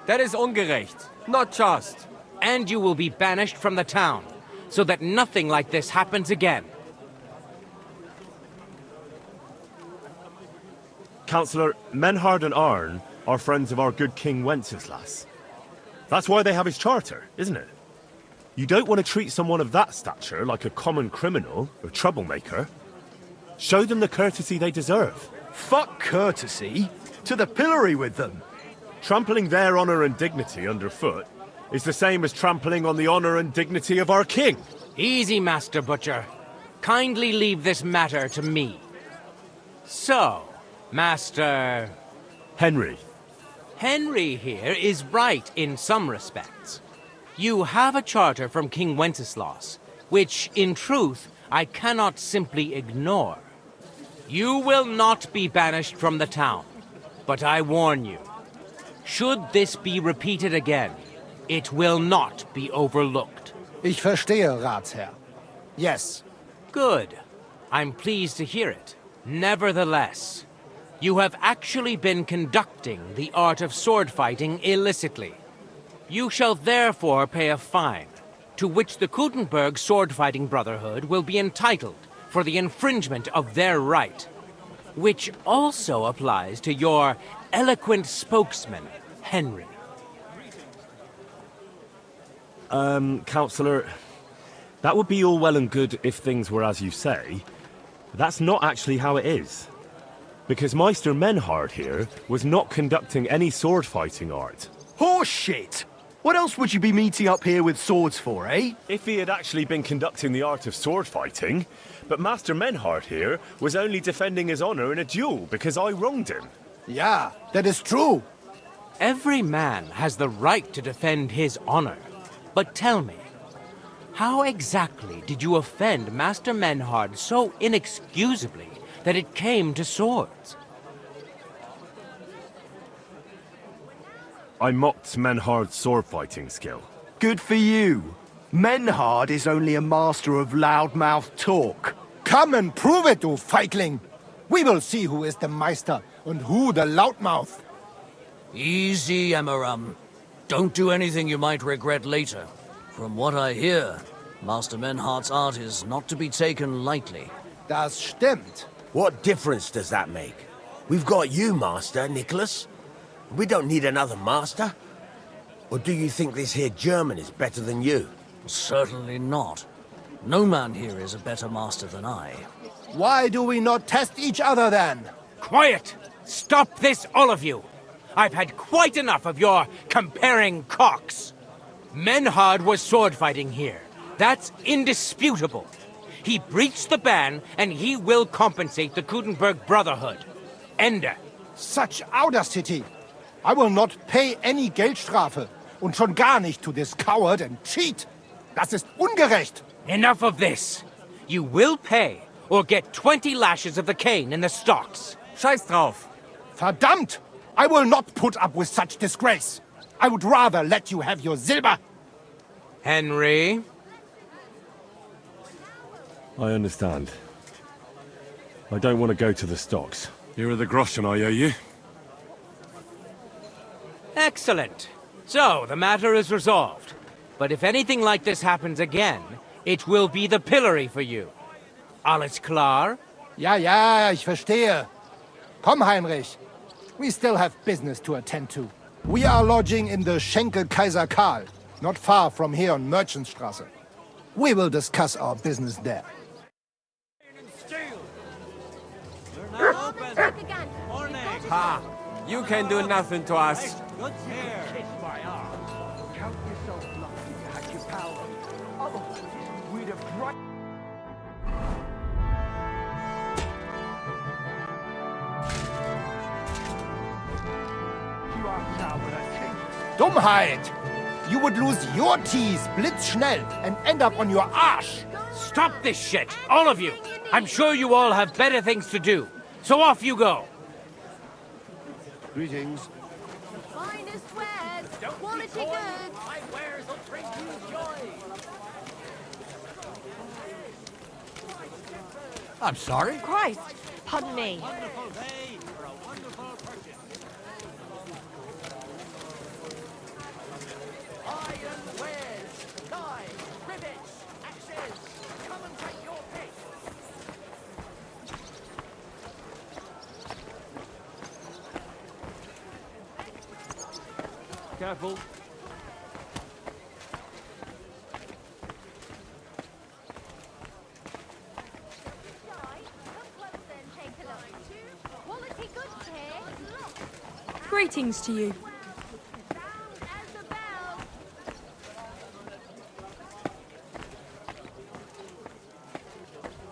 That is ungerecht. Not just. And you will be banished from the town, so that nothing like this happens again. Councillor, Menhard and Arn are friends of our good King Wenceslas. That's why they have his charter, isn't it? You don't want to treat someone of that stature like a common criminal or troublemaker. Show them the courtesy they deserve. Fuck courtesy. To the pillory with them. Trampling their honor and dignity underfoot is the same as trampling on the honor and dignity of our king. Easy, Master Butcher. Kindly leave this matter to me. So, Master... Henry. Henry here is right in some respects. You have a charter from King Wenceslas, which, in truth, I cannot simply ignore. You will not be banished from the town, But I warn you, should this be repeated again, it will not be overlooked. Ich verstehe, Ratsherr. Yes. Good. I'm pleased to hear it. Nevertheless, you have actually been conducting the art of sword fighting illicitly. You shall therefore pay a fine, to which the Kutenberg Sword Fighting Brotherhood will be entitled for the infringement of their right, which also applies to your eloquent spokesman, Henry. Counselor, that would be all well and good if things were as you say. That's not actually how it is. Because Meister Menhard here was not conducting any sword fighting art. Horseshit! What else would you be meeting up here with swords for, eh? If he had actually been conducting the art of sword fighting, but Master Menhard here was only defending his honor in a duel because I wronged him. Yeah, that is true. Every man has the right to defend his honor. But tell me, how exactly did you offend Master Menhard so inexcusably that it came to swords? I mocked Menhard's sword fighting skill. Good for you. Menhard is only a master of loudmouth talk. Come and prove it, du Feigling. We will see who is the Meister and who the loudmouth. Easy, Amaram. Don't do anything you might regret later. From what I hear, Master Menhard's art is not to be taken lightly. Das stimmt. What difference does that make? We've got you, Master, Nicholas. We don't need another master. Or do you think this here German is better than you? Certainly not. No man here is a better master than I. Why do we not test each other then? Quiet! Stop this, all of you! I've had quite enough of your comparing cocks. Menhard was sword fighting here. That's indisputable. He breached the ban, and he will compensate the Kutenberg Brotherhood. Ende. Such audacity! I will not pay any Geldstrafe. Und schon gar nicht to this coward and cheat. Das ist ungerecht. Enough of this. You will pay, or get 20 lashes of the cane in the stocks. Scheiß drauf. Verdammt! I will not put up with such disgrace. I would rather let you have your silber. Henry? I understand. I don't want to go to the stocks. Here are the groschen I owe you. Excellent. So, the matter is resolved. But if anything like this happens again, it will be the pillory for you. Alles klar? Ja, ja, ich verstehe. Komm, Heinrich. We still have business to attend to. We are lodging in the Schenkel Kaiser Karl, not far from here on Merchantstrasse. We will discuss our business there. Ha! You can do nothing to us. Count yourself lucky you had your power. Otherwise, we'd have Dummheit! You would lose your teeth blitzschnell and end up on your arsch. Stop this shit, all of you! I'm sure you all have better things to do. So off you go! Greetings. Finest wares, quality goods. My wares will bring you joy. I'm sorry? Christ, pardon me. Wonderful day for a wonderful purchase. Iron wares, knives, rivets, axes. Come and take your pick. Careful. Greetings to you.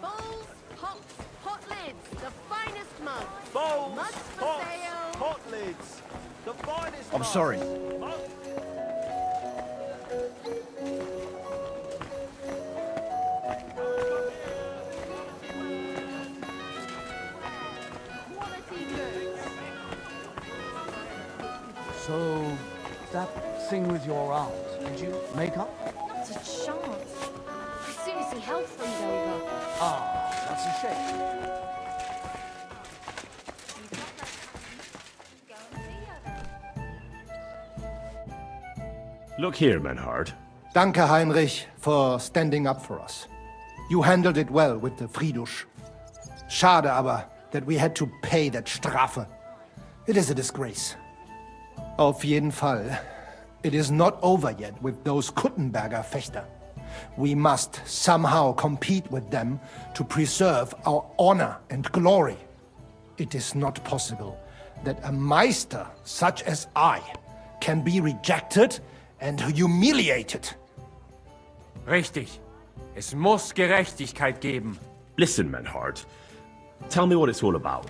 Bowls, pots, pot lids, the finest mugs. Bowls, Mugs for pots, sale. pot lids. The finest I'm sorry. Quality goods. So, that thing with your arms, did you make up? Not a chance. As soon as he hell freed over. Ah, that's a shame. Look here, Menhard. Danke, Heinrich, for standing up for us. You handled it well with the Friedusch. Schade aber, that we had to pay that Strafe. It is a disgrace. Auf jeden Fall, it is not over yet with those Kuttenberger Fechter. We must somehow compete with them to preserve our honor and glory. It is not possible that a Meister such as I can be rejected and humiliated. Richtig. Es muss Gerechtigkeit geben. Listen, Menhard. Tell me what it's all about.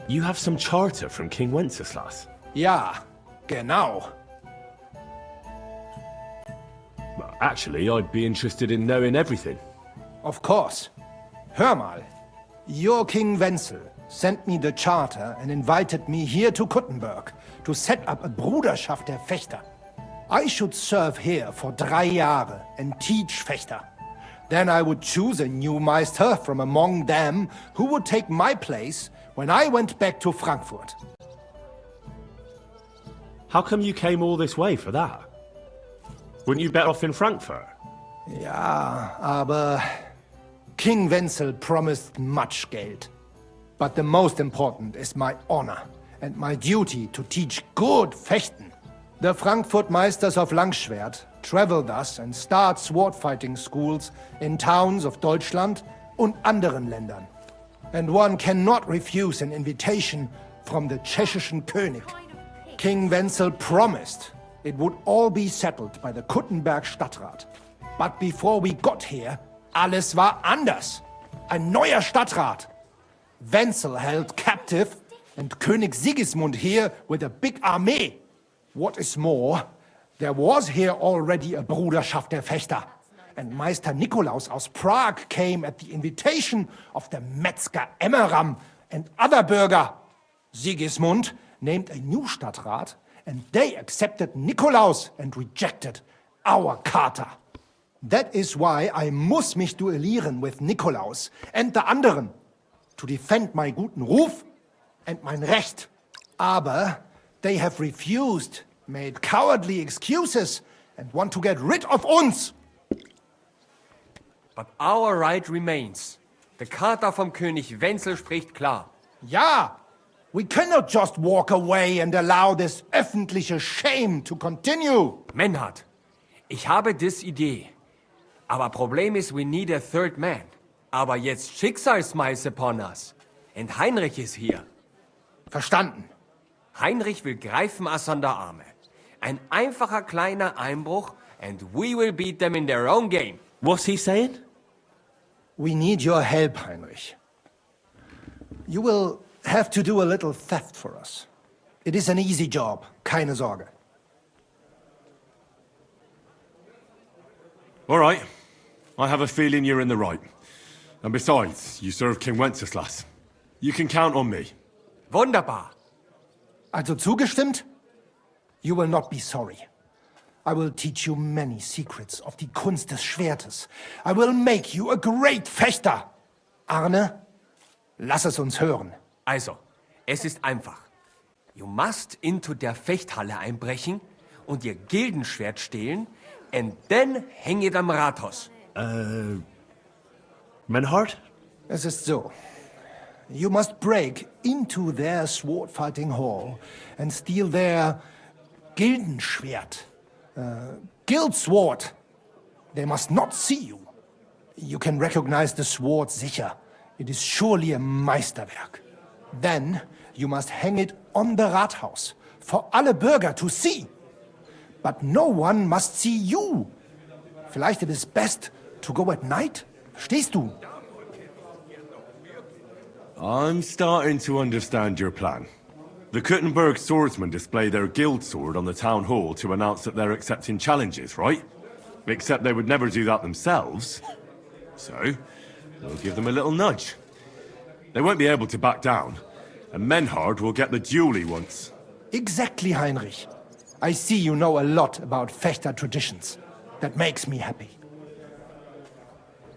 You have some charter from King Wenceslas. Ja, genau. Well, actually, I'd be interested in knowing everything. Of course. Hör mal. Your King Wenzel sent me the charter and invited me here to Kuttenberg to set up a Bruderschaft der Fechter. I should serve here for 3 Jahre and teach Fechter. Then I would choose a new Meister from among them who would take my place when I went back to Frankfurt. How come you came all this way for that? Weren't you better off in Frankfurt? Ja, aber King Wenzel promised much Geld. But the most important is my honor and my duty to teach good Fechten. The Frankfurt Meisters of Langschwert travel thus and start sword fighting schools in towns of Deutschland und anderen Ländern. And one cannot refuse an invitation from the tschechischen König. King Wenzel promised it would all be settled by the Kuttenberg Stadtrat. But before we got here, alles war anders. Ein neuer Stadtrat. Wenzel held captive and König Sigismund here with a big army. What is more, there was here already a Bruderschaft der Fechter, and Meister Nikolaus aus Prague came at the invitation of the Metzger Emmeram and other Bürger. Sigismund named a new Stadtrat, and they accepted Nikolaus and rejected our Charta. That is why I muss mich duellieren with Nikolaus and the anderen, to defend my guten Ruf and mein Recht. Aber they have refused, made cowardly excuses, and want to get rid of uns. But our right remains. The Charta vom König Wenzel spricht klar. Ja, we cannot just walk away and allow this öffentliche shame to continue. Menhard, ich habe dis Idee. Aber Problem ist, we need a third man. Aber jetzt Schicksalsschmeiß upon us. Und Heinrich ist hier. Verstanden. Heinrich will greifen us an der Arme. Ein einfacher kleiner Einbruch and we will beat them in their own game. What's he saying? We need your help, Heinrich. You will have to do a little theft for us. It is an easy job, keine Sorge. All right. I have a feeling you're in the right. And besides, you serve King Wenceslas. You can count on me. Wunderbar. Also zugestimmt? You will not be sorry. I will teach you many secrets of die Kunst des Schwertes. I will make you a great Fechter. Arne, lass es uns hören. Also, es ist einfach. You must into der Fechthalle einbrechen und ihr Gildenschwert stehlen and then hang it am Rathaus. Menhard? Es ist so. You must break into their sword fighting hall and steal their Gildenschwert. Guild sword. They must not see you. You can recognize the sword sicher. It is surely a Meisterwerk. Then you must hang it on the Rathaus for alle Bürger to see. But no one must see you. Vielleicht it is best to go at night? Verstehst du? I'm starting to understand your plan. The Kuttenberg swordsmen display their guild sword on the town hall to announce that they're accepting challenges, right? Except they would never do that themselves. So, we'll give them a little nudge. They won't be able to back down, and Menhard will get the duel he wants. Exactly, Heinrich. I see you know a lot about Fechter traditions. That makes me happy.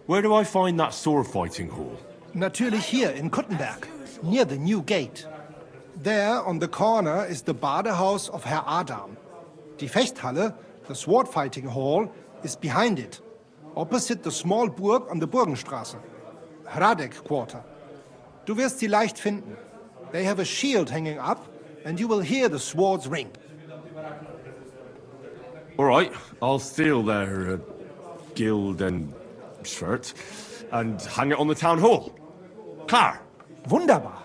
Where do I find that sword fighting hall? Natürlich hier in Kuttenberg, near the new gate. There, on the corner, is the Badehaus of Herr Adam. Die Fechthalle, the sword fighting hall, is behind it, opposite the small Burg on the Burgenstraße. Hradek Quarter. Du wirst sie leicht finden. They have a shield hanging up, and you will hear the swords ring. All right, I'll steal their guild and shirt and hang it on the town hall. Klar. Wunderbar.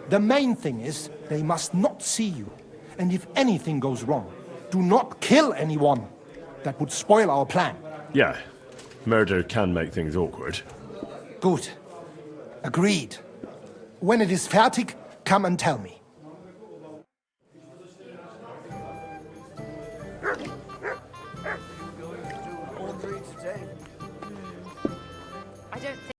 The main thing is, they must not see you. And if anything goes wrong, do not kill anyone. That would spoil our plan. Yeah, murder can make things awkward. Gut. Agreed. When it is fertig, come and tell me.